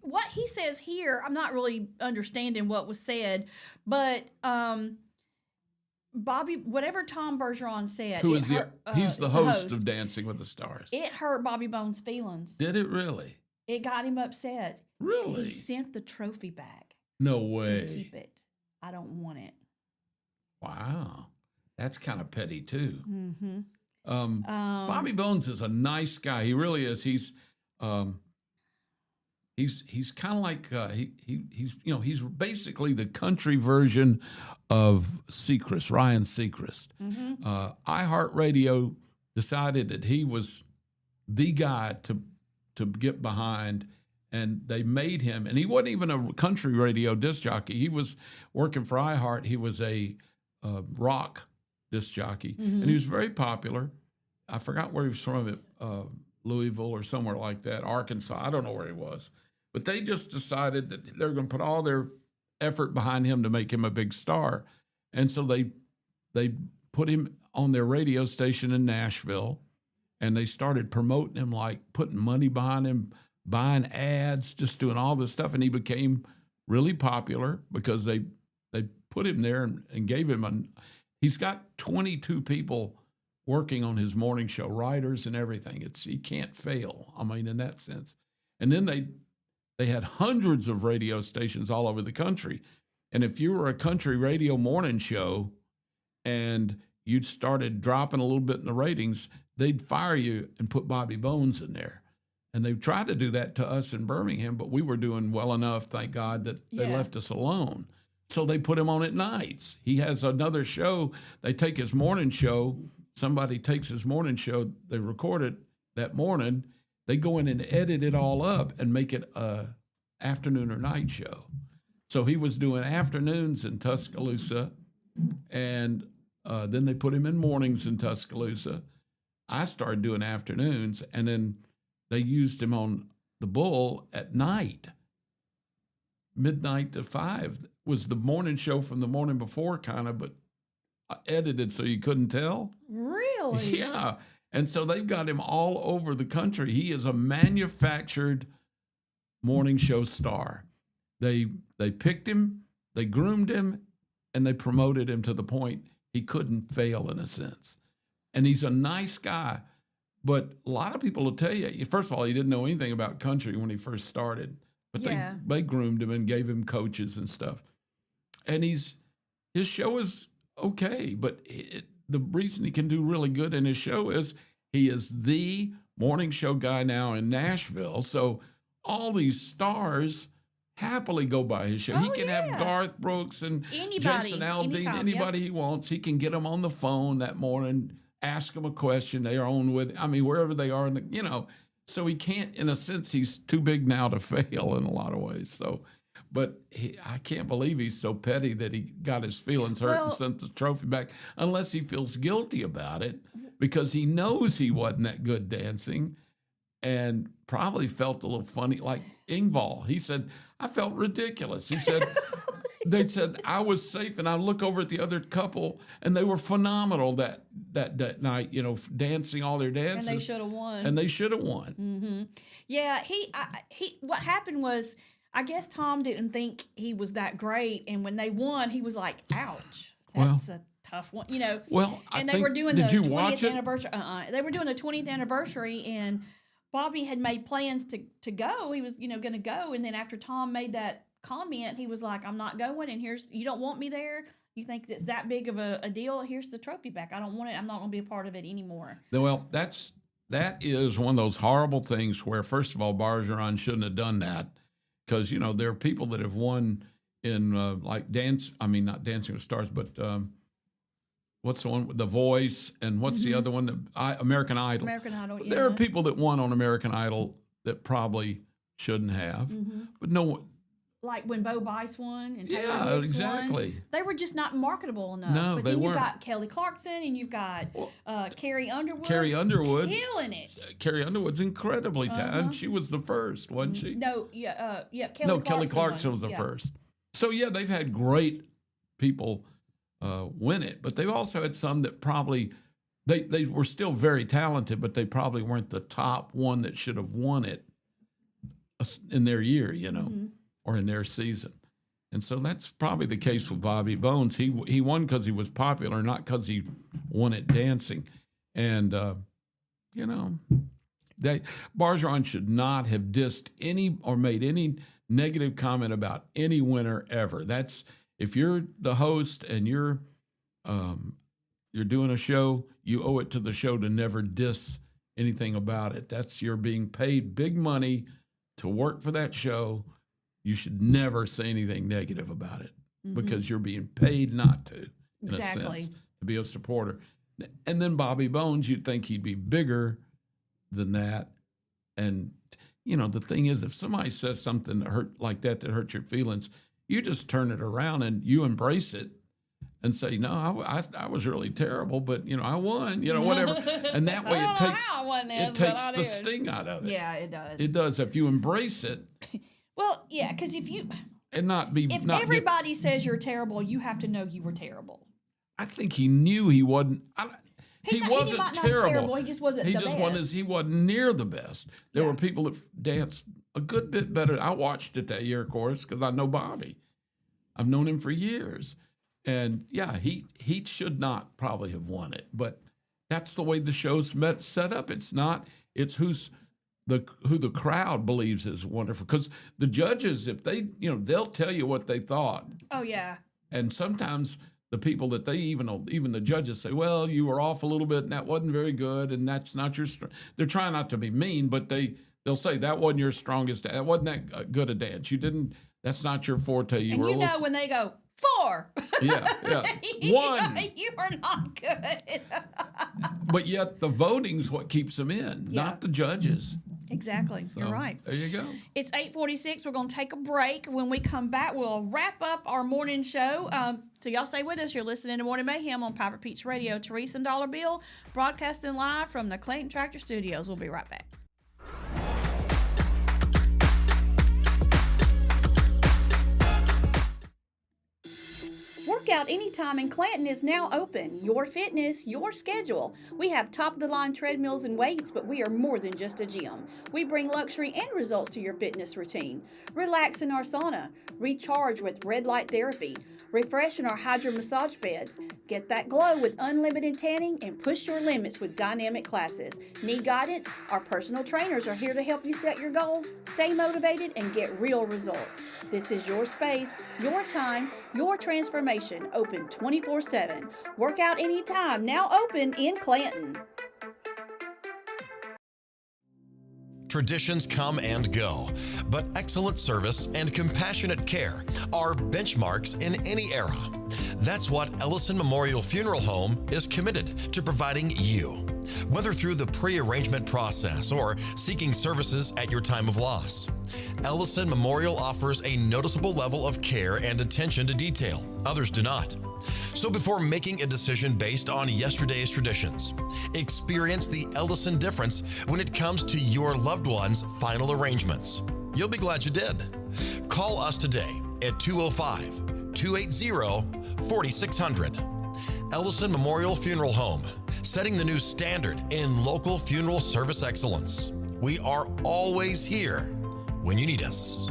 what he says here. I'm not really understanding what was said, but Bobby, whatever Tom Bergeron said, who is he's the host of Dancing with the Stars. It hurt Bobby Bone's feelings. Did it really? It got him upset. Really? He sent the trophy back. No Said, way. keep it. I don't want it. Wow. That's kind of petty too. Mm-hmm. Bobby Bones is a nice guy. He really is. He's kind of like he's basically the country version of Seacrest, Ryan Seacrest. iHeartRadio decided that he was the guy to get behind, and they made him. And he wasn't even a country radio disc jockey. He was working for iHeart. He was a rock disc jockey, and he was very popular. I forgot where he was from, Louisville or somewhere like that, Arkansas. I don't know where he was. But they just decided that they're going to put all their effort behind him to make him a big star. And so they put him on their radio station in Nashville, and they started promoting him, like putting money behind him, buying ads, just doing all this stuff. And he became really popular because they put him there and gave him he's got 22 people working on his morning show, writers and everything. He can't fail. I mean, in that sense. And then they had hundreds of radio stations all over the country. And if you were a country radio morning show and you'd started dropping a little bit in the ratings, they'd fire you and put Bobby Bones in there. And they tried to do that to us in Birmingham, but we were doing well enough, thank God, that they left us alone. So they put him on at nights. He has another show. They take his morning show. Somebody takes his morning show. They record it that morning. They go in and edit it all up and make it a afternoon or night show. So he was doing afternoons in Tuscaloosa, and then they put him in mornings in Tuscaloosa. I started doing afternoons, and then they used him on the Bull at night, midnight to 5. Was the morning show from the morning before, kind of, but edited so you couldn't tell. Really? Yeah. And so they've got him all over the country. He is a manufactured morning show star. They picked him, they groomed him, and they promoted him to the point he couldn't fail in a sense. And he's a nice guy. But a lot of people will tell you, first of all, he didn't know anything about country when he first started. But they groomed him and gave him coaches and stuff. And his show is okay, but the reason he can do really good in his show is he is the morning show guy now in Nashville. So all these stars happily go by his show. He can have Garth Brooks and Jason Aldean, anybody he wants. He can get them on the phone that morning, ask them a question. They are on with, wherever they are, so he can't, in a sense, he's too big now to fail in a lot of ways. So, but I can't believe he's so petty that he got his feelings hurt and sent the trophy back, unless he feels guilty about it because he knows he wasn't that good dancing and probably felt a little funny, like Ingval. He said, I felt ridiculous. He said, they said I was safe, and I look over at the other couple, and they were phenomenal that night, dancing all their dances. And they should have won. Mm-hmm. Yeah, he. What happened was, I guess Tom didn't think he was that great, and when they won, he was like, "Ouch, that's a tough one," Well, and they were doing the 20th anniversary. They were doing the 20th anniversary, and Bobby had made plans to go. He was, going to go, and then after Tom made that comment, he was like, "I'm not going, and you don't want me there. You think it's that big of a deal? Here's the trophy back. I don't want it. I'm not going to be a part of it anymore." Well, that is one of those horrible things where, first of all, Bergeron shouldn't have done that, because there are people that have won in like not Dancing with Stars, but what's the one with The Voice, and what's the other one? American Idol. American Idol. Yeah. There are people that won on American Idol that probably shouldn't have, but no one. Like when Bo Bice won and Taylor Yeah, Hicks exactly. won, they were just not marketable enough. No, but they then weren't. You've got Kelly Clarkson and you've got Carrie Underwood. Carrie Underwood. Killing it. Carrie Underwood's incredibly talented. She was the first, wasn't she? No, Kelly Clarkson was the first. So, yeah, they've had great people win it, but they've also had some that probably, they were still very talented, but they probably weren't the top one that should have won it in their year, or in their season. And so that's probably the case with Bobby Bones. He won because he was popular, not because he won at dancing. And, Bargeron should not have dissed any or made any negative comment about any winner ever. That's, if you're the host and you're doing a show, you owe it to the show to never diss anything about it. That's, you're being paid big money to work for that show. You should never say anything negative about it because you're being paid not to, in a sense, to be a supporter. And then Bobby Bones, you'd think he'd be bigger than that. And, you know, the thing is, if somebody says something that hurts your feelings, you just turn it around and you embrace it and say, no, I was really terrible, but, you know, I won, you know, whatever. And that way it takes the sting out of it. Yeah, it does. It does. If you embrace it. Well, yeah, because if everybody says you're terrible, you have to know you were terrible. I think he knew he wasn't. He wasn't terrible. He just wasn't. He wasn't near the best. There were people that danced a good bit better. I watched it that year, of course, because I know Bobby. I've known him for years, and yeah, he should not probably have won it. But that's the way the show's set up. It's not. It's who the crowd believes is wonderful. Because the judges, if they, you know, they'll tell you what they thought. Oh yeah. And sometimes the people that they even the judges say, well, you were off a little bit and that wasn't very good and that's not your strength. They're trying not to be mean, but they'll say that wasn't your strongest, that wasn't that good a dance. You didn't, that's not your forte. You were when they go 4. Yeah. 1. You are not good. But yet the voting's what keeps them in, not the judges. Exactly. So, you're right. There you go. It's 8:46. We're going to take a break. When we come back, we'll wrap up our morning show. So y'all stay with us. You're listening to Morning Mayhem on Piper Peach Radio. Teresa and Dollar Bill broadcasting live from the Clayton Tractor Studios. We'll be right back. Workout Anytime in Clanton is now open. Your fitness, your schedule. We have top-of-the-line treadmills and weights, but we are more than just a gym. We bring luxury and results to your fitness routine. Relax in our sauna. Recharge with red light therapy. Refresh in our hydro massage beds. Get that glow with unlimited tanning and push your limits with dynamic classes. Need guidance? Our personal trainers are here to help you set your goals, stay motivated, and get real results. This is your space, your time, your transformation. Open 24/7. Workout Anytime, now open in Clanton. Traditions come and go, but excellent service and compassionate care are benchmarks in any era. That's what Ellison Memorial Funeral Home is committed to providing you, whether through the pre-arrangement process or seeking services at your time of loss. Ellison Memorial offers a noticeable level of care and attention to detail. Others do not. So before making a decision based on yesterday's traditions, experience the Ellison difference when it comes to your loved one's final arrangements. You'll be glad you did. Call us today at 205-280-4600. Ellison Memorial Funeral Home, setting the new standard in local funeral service excellence. We are always here when you need us.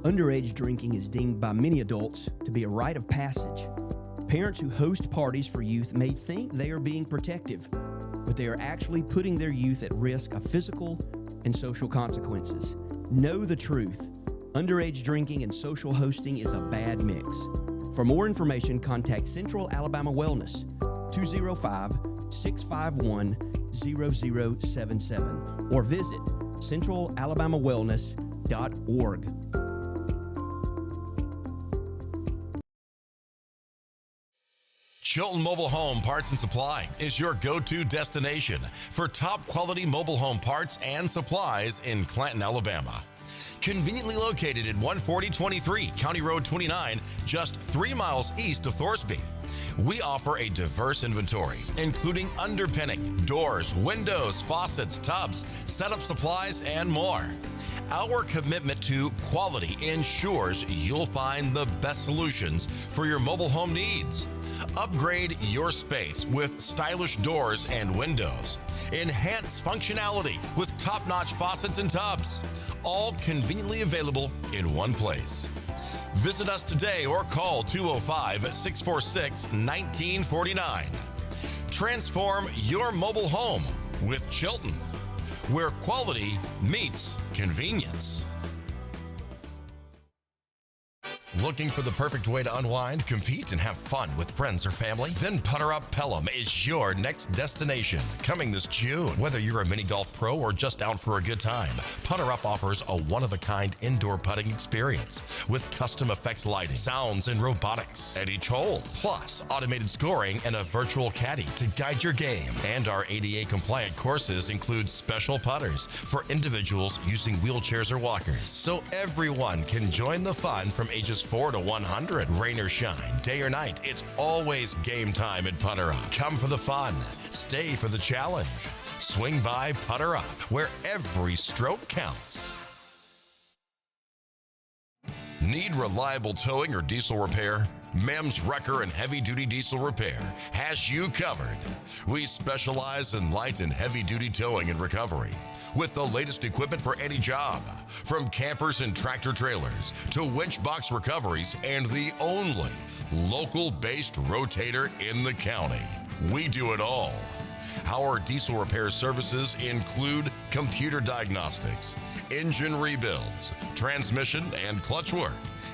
Underage drinking is deemed by many adults to be a rite of passage. Parents who host parties for youth may think they are being protective, but they are actually putting their youth at risk of physical and social consequences. Know the truth. Underage drinking and social hosting is a bad mix. For more information, contact Central Alabama Wellness, 205-651-0077, or visit centralalabamawellness.org. Chilton Mobile Home Parts and Supply is your go-to destination for top quality mobile home parts and supplies in Clanton, Alabama. Conveniently located at 14023 County Road 29, just 3 miles east of Thorsby. We offer a diverse inventory, including underpinning, doors, windows, faucets, tubs, setup supplies, and more. Our commitment to quality ensures you'll find the best solutions for your mobile home needs. Upgrade your space with stylish doors and windows. Enhance functionality with top-notch faucets and tubs. All conveniently available in one place. Visit us today or call 205-646-1949. Transform your mobile home with Chilton, where quality meets convenience. Looking for the perfect way to unwind, compete, and have fun with friends or family? Then Putter Up Pelham is your next destination. Coming this June. Whether you're a mini golf pro or just out for a good time, Putter Up offers a one-of-a-kind indoor putting experience with custom effects lighting, sounds, and robotics at each hole. Plus, automated scoring and a virtual caddy to guide your game. And our ADA-compliant courses include special putters for individuals using wheelchairs or walkers. So everyone can join the fun from ages 4 to 100. Rain or shine, day or night, it's always game time at Putter Up. Come for the fun, stay for the challenge. Swing by Putter Up, where every stroke counts. Need reliable towing or diesel repair? Mem's Wrecker and Heavy Duty Diesel Repair has you covered. We specialize in light and heavy duty towing and recovery with the latest equipment for any job, from campers and tractor trailers to winch box recoveries, and the only local-based rotator in the county. We do it all. Our diesel repair services include computer diagnostics, engine rebuilds, transmission and clutch work,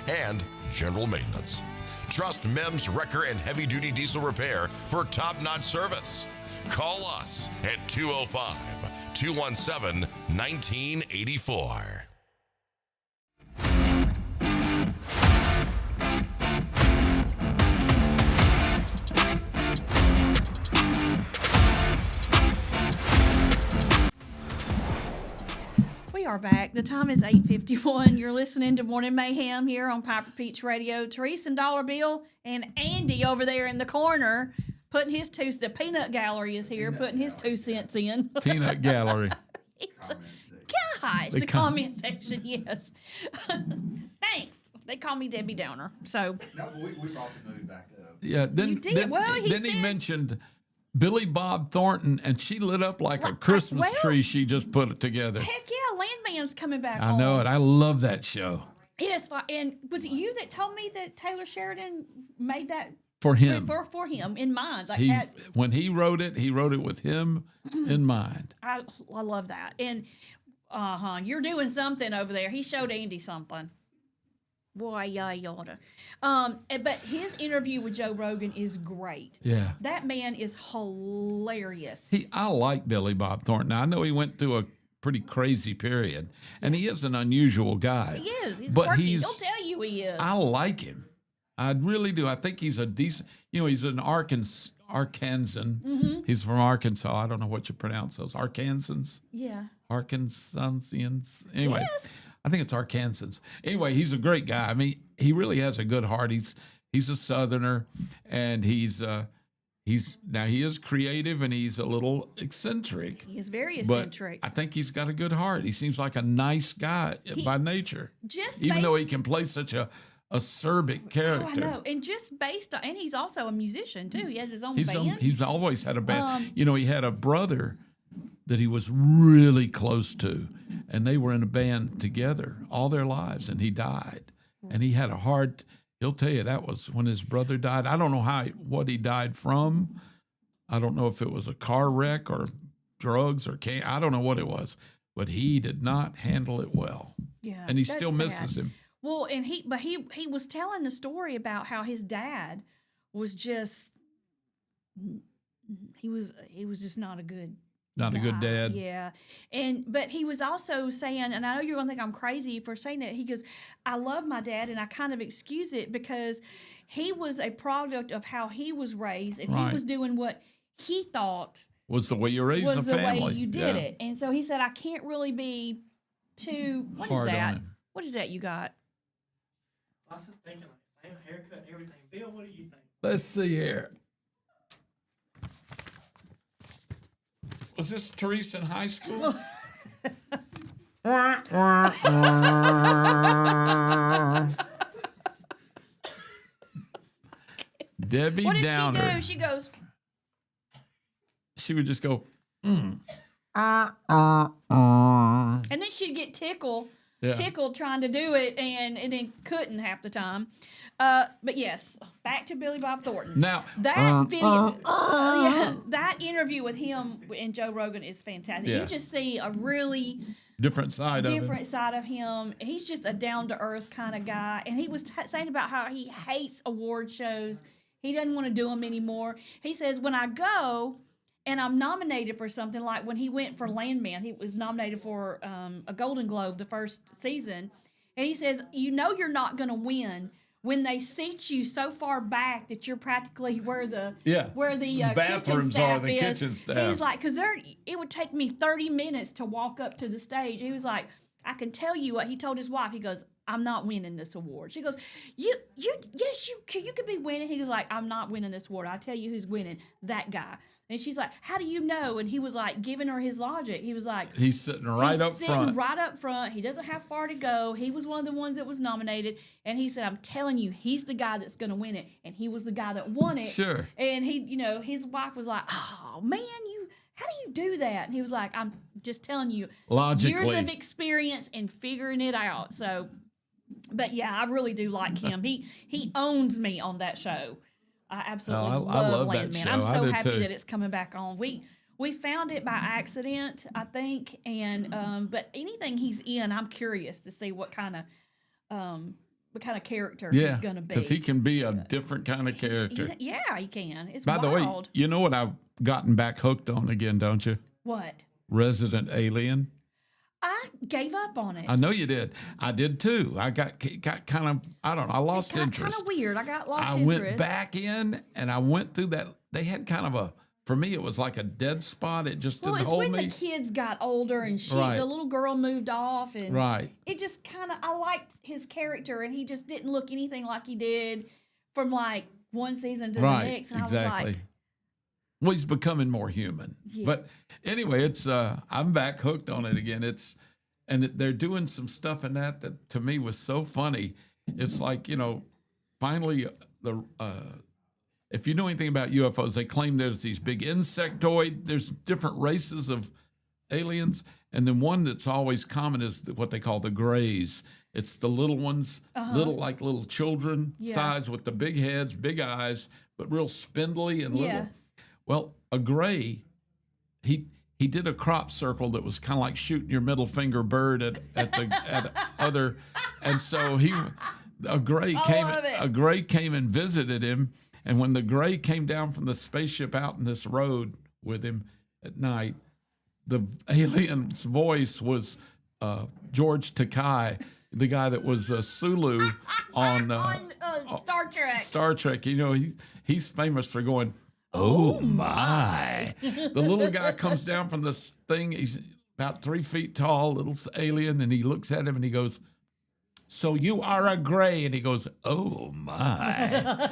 and general maintenance. Trust Mem's Wrecker and Heavy Duty Diesel Repair for top-notch service. Call us at 205-217-1984. We are back. The time is 8:51. You're listening to Morning Mayhem here on Piper Peach Radio. Teresa and Dollar Bill and Andy over there in the corner putting his the peanut gallery is here, putting his 2 cents in. Peanut gallery. Gosh, the comment section, yes. Thanks. They call me Debbie Downer. So No, we brought the mood back up. Yeah, then, You did. then, Well, he then he said- mentioned Billy Bob Thornton, and she lit up like a Christmas tree. She just put it together. heck yeah, Landman's coming back I know on. it. I love that show. Yes, and was it you that told me that Taylor Sheridan made that For him. for him in mind? Like When he wrote it with him in mind. I love that. And you're doing something over there. He showed Andy something. Boy, yeah, yada. But his interview with Joe Rogan is great. Yeah. That man is hilarious. I like Billy Bob Thornton. Now, I know he went through a pretty crazy period, and he is an unusual guy. He is. He's but quirky. He'll tell you he is. I like him. I really do. I think he's a decent, he's an Arkansan. Mm-hmm. He's from Arkansas. I don't know what you pronounce those. Arkansans? Yeah. Arkansasians. Anyway, Yes. I think it's Arkansans. Anyway, he's a great guy. I mean, he really has a good heart. He's a Southerner, and he is creative and he's a little eccentric. He is very But eccentric. I think he's got a good heart. He seems like a nice guy by nature. Even though he can play such a acerbic character. Oh, I know. And just based on, and he's also a musician too. He has his own He's band. he's always had a band. He had a brother that he was really close to, and they were in a band together all their lives, and he died. And he had a hard. He'll tell you that was when his brother died. I don't know what he died from. I don't know if it was a car wreck or drugs or I don't know what it was, but he did not handle it well. Yeah, and he that's still misses sad. him. Well, and he was telling the story about how his dad was just he was just not a good Not a good guy. dad. Yeah. But he was also saying, and I know you're gonna think I'm crazy for saying that, he goes, I love my dad and I kind of excuse it because he was a product of how he was raised and Right. he was doing what he thought Was the way you raised was a the family. way you did Yeah. it. And so he said, I can't really be too what is Hard on that? him. What is that you got? I was just thinking, like, same haircut and everything. Bill, what do you think? Let's see here. Was this Teresa in high school? Debbie What did Downer. she do? She goes, She would just go, and then she'd get tickled Yeah. trying to do it and then couldn't half the time. But yes, back to Billy Bob Thornton. Now, That video, yeah, that interview with him and Joe Rogan is fantastic. Yeah. You just see a really different side of it. side of him. He's just a down to earth kind of guy, and he was saying about how he hates award shows. He doesn't want to do them anymore. He says, when I go and I'm nominated for something, like when he went for Landman, he was nominated for a Golden Globe the first season, and he says, you know you're not going to win when they seat you so far back that you're practically where the bathrooms kitchen are, the is. kitchen staff. He's like, because it would take me 30 minutes to walk up to the stage. He was like, I can tell you what he told his wife. He goes, I'm not winning this award. She goes, yes, you could be winning. He was like, I'm not winning this award. I'll tell you who's winning, that guy. And she's like, how do you know? And he was like, giving her his logic. He was like, he's sitting right up front. right up front. He doesn't have far to go. He was one of the ones that was nominated. And he said, I'm telling you, he's the guy that's going to win it. And he was the guy that won it. Sure. And he, his wife was like, oh, man, how do you do that? And he was like, I'm just telling you, logically, years of experience and figuring it out. So, but yeah, I really do like him. He owns me on that show. I absolutely love Landman. I'm so happy that it's coming back on. We found it by accident, I think, and but anything he's in, I'm curious to see what kind of character he's going to be. Because he can be a different kind of character. Yeah, he can. It's By wild. the way, you know what I've gotten back hooked on again, don't you? What? Resident Alien. I gave up on it. I know you did. I did too. I got kind of, I don't know, I lost interest. Kind of weird. I got lost interest. I went back in and I went through that. They had kind of for me, it was like a dead spot. It just didn't hold me. Well, it's when the kids got older and the little girl moved off. And it just kind of, I liked his character and he just didn't look anything like he did from like one season to the next. And I was like, well, he's becoming more human. Yeah. But anyway, it's I'm back hooked on it again. They're doing some stuff in that to me was so funny. It's like, finally if you know anything about UFOs, they claim there's these big there's different races of aliens, and then one that's always common is what they call the grays. It's the little ones, little children size with the big heads, big eyes, but real spindly and little. Yeah. Well, a gray, he did a crop circle that was kind of like shooting your middle finger bird at other, and so a gray came and visited him, and when the gray came down from the spaceship out in this road with him at night, the alien's voice was George Takei, the guy that was Sulu on Star Trek. Star Trek, he's famous for going, oh my. The little guy comes down from this thing. He's about 3 feet tall, little alien, and he looks at him and he goes, so you are a gray. And he goes, oh my.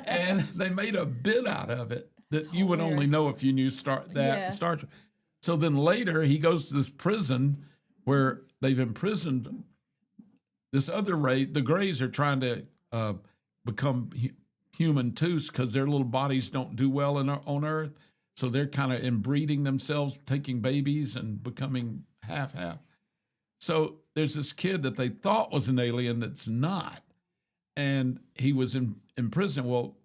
And they made a bit out of it that you would only know if you knew Star Trek. So then later he goes to this prison where they've imprisoned this other race. The grays are trying to become human too, because their little bodies don't do well on Earth. So they're kind of inbreeding themselves, taking babies and becoming half-half. So there's this kid that they thought was an alien that's not. And he was in prison. Well,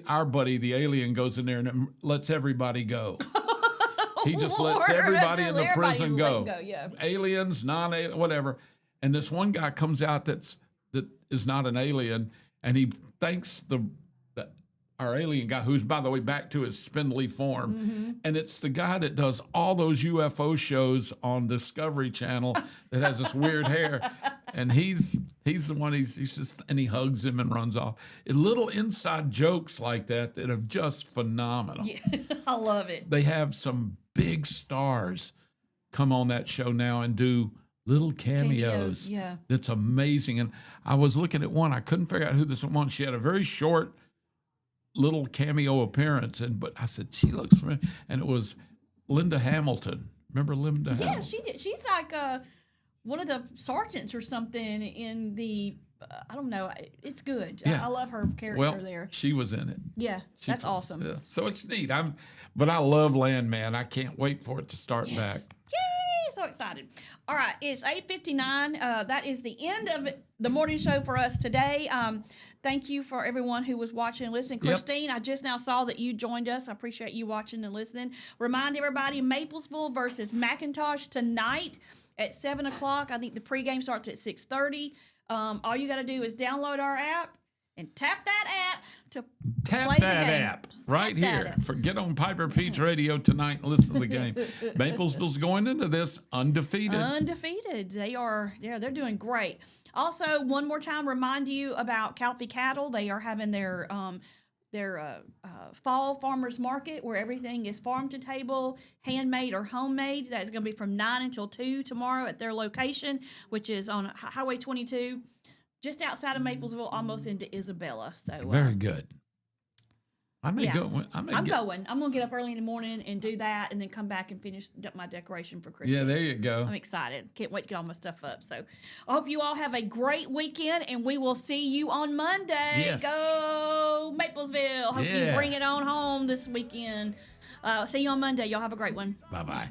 our buddy, the alien, goes in there and lets everybody go. He just lets everybody in the prison go. Aliens, non-alien, whatever. And this one guy comes out that is not an alien, and he thanks our alien guy, who's, by the way, back to his spindly form. Mm-hmm. And it's the guy that does all those UFO shows on Discovery Channel that has this weird hair. And he's the one, he's just, and he hugs him and runs off. Little inside jokes like that are just phenomenal. Yeah, I love it. They have some big stars come on that show now and do little cameos. Yeah. That's amazing. And I was looking at one, I couldn't figure out who this one was. She had a very short little cameo appearance, but I said, she looks familiar. And it was Linda Hamilton. Remember Linda Hamilton? Yeah, she did. She's like one of the sergeants or something in the, I don't know. It's good. Yeah. I love her character there. She was in it. Yeah, that's awesome. Yeah. So it's neat. But I love Landman. I can't wait for it to start back. Yay! so excited. All right, it's 8:59. That is the end of the morning show for us today. Thank you for everyone who was watching and listening. Yep. Christine, I just now saw that you joined us. I appreciate you watching and listening. Remind everybody, Maplesville versus McIntosh tonight at 7 o'clock. I think the pregame starts at 6:30. All you got to do is download our app and tap that app to Tap play that the game. app right Tap that here. app. Get on Piper Peach Radio tonight and listen to the game. Maplesville's going into this undefeated. Undefeated. They're doing great. Also, one more time, remind you about Calfee Cattle. They are having their fall farmers market where everything is farm to table, handmade or homemade. That's going to be from 9 until 2 tomorrow at their location, which is on Highway 22, just outside of Maplesville, almost into Isabella. So Very good. I may yes. go. I'm going. I'm going to get up early in the morning and do that and then come back and finish my decoration for Christmas. Yeah, there you go. I'm excited. Can't wait to get all my stuff up. So I hope you all have a great weekend, and we will see you on Monday. Yes. Go Maplesville. Hope you Yeah. bring it on home this weekend. See you on Monday. Y'all have a great one. Bye-bye.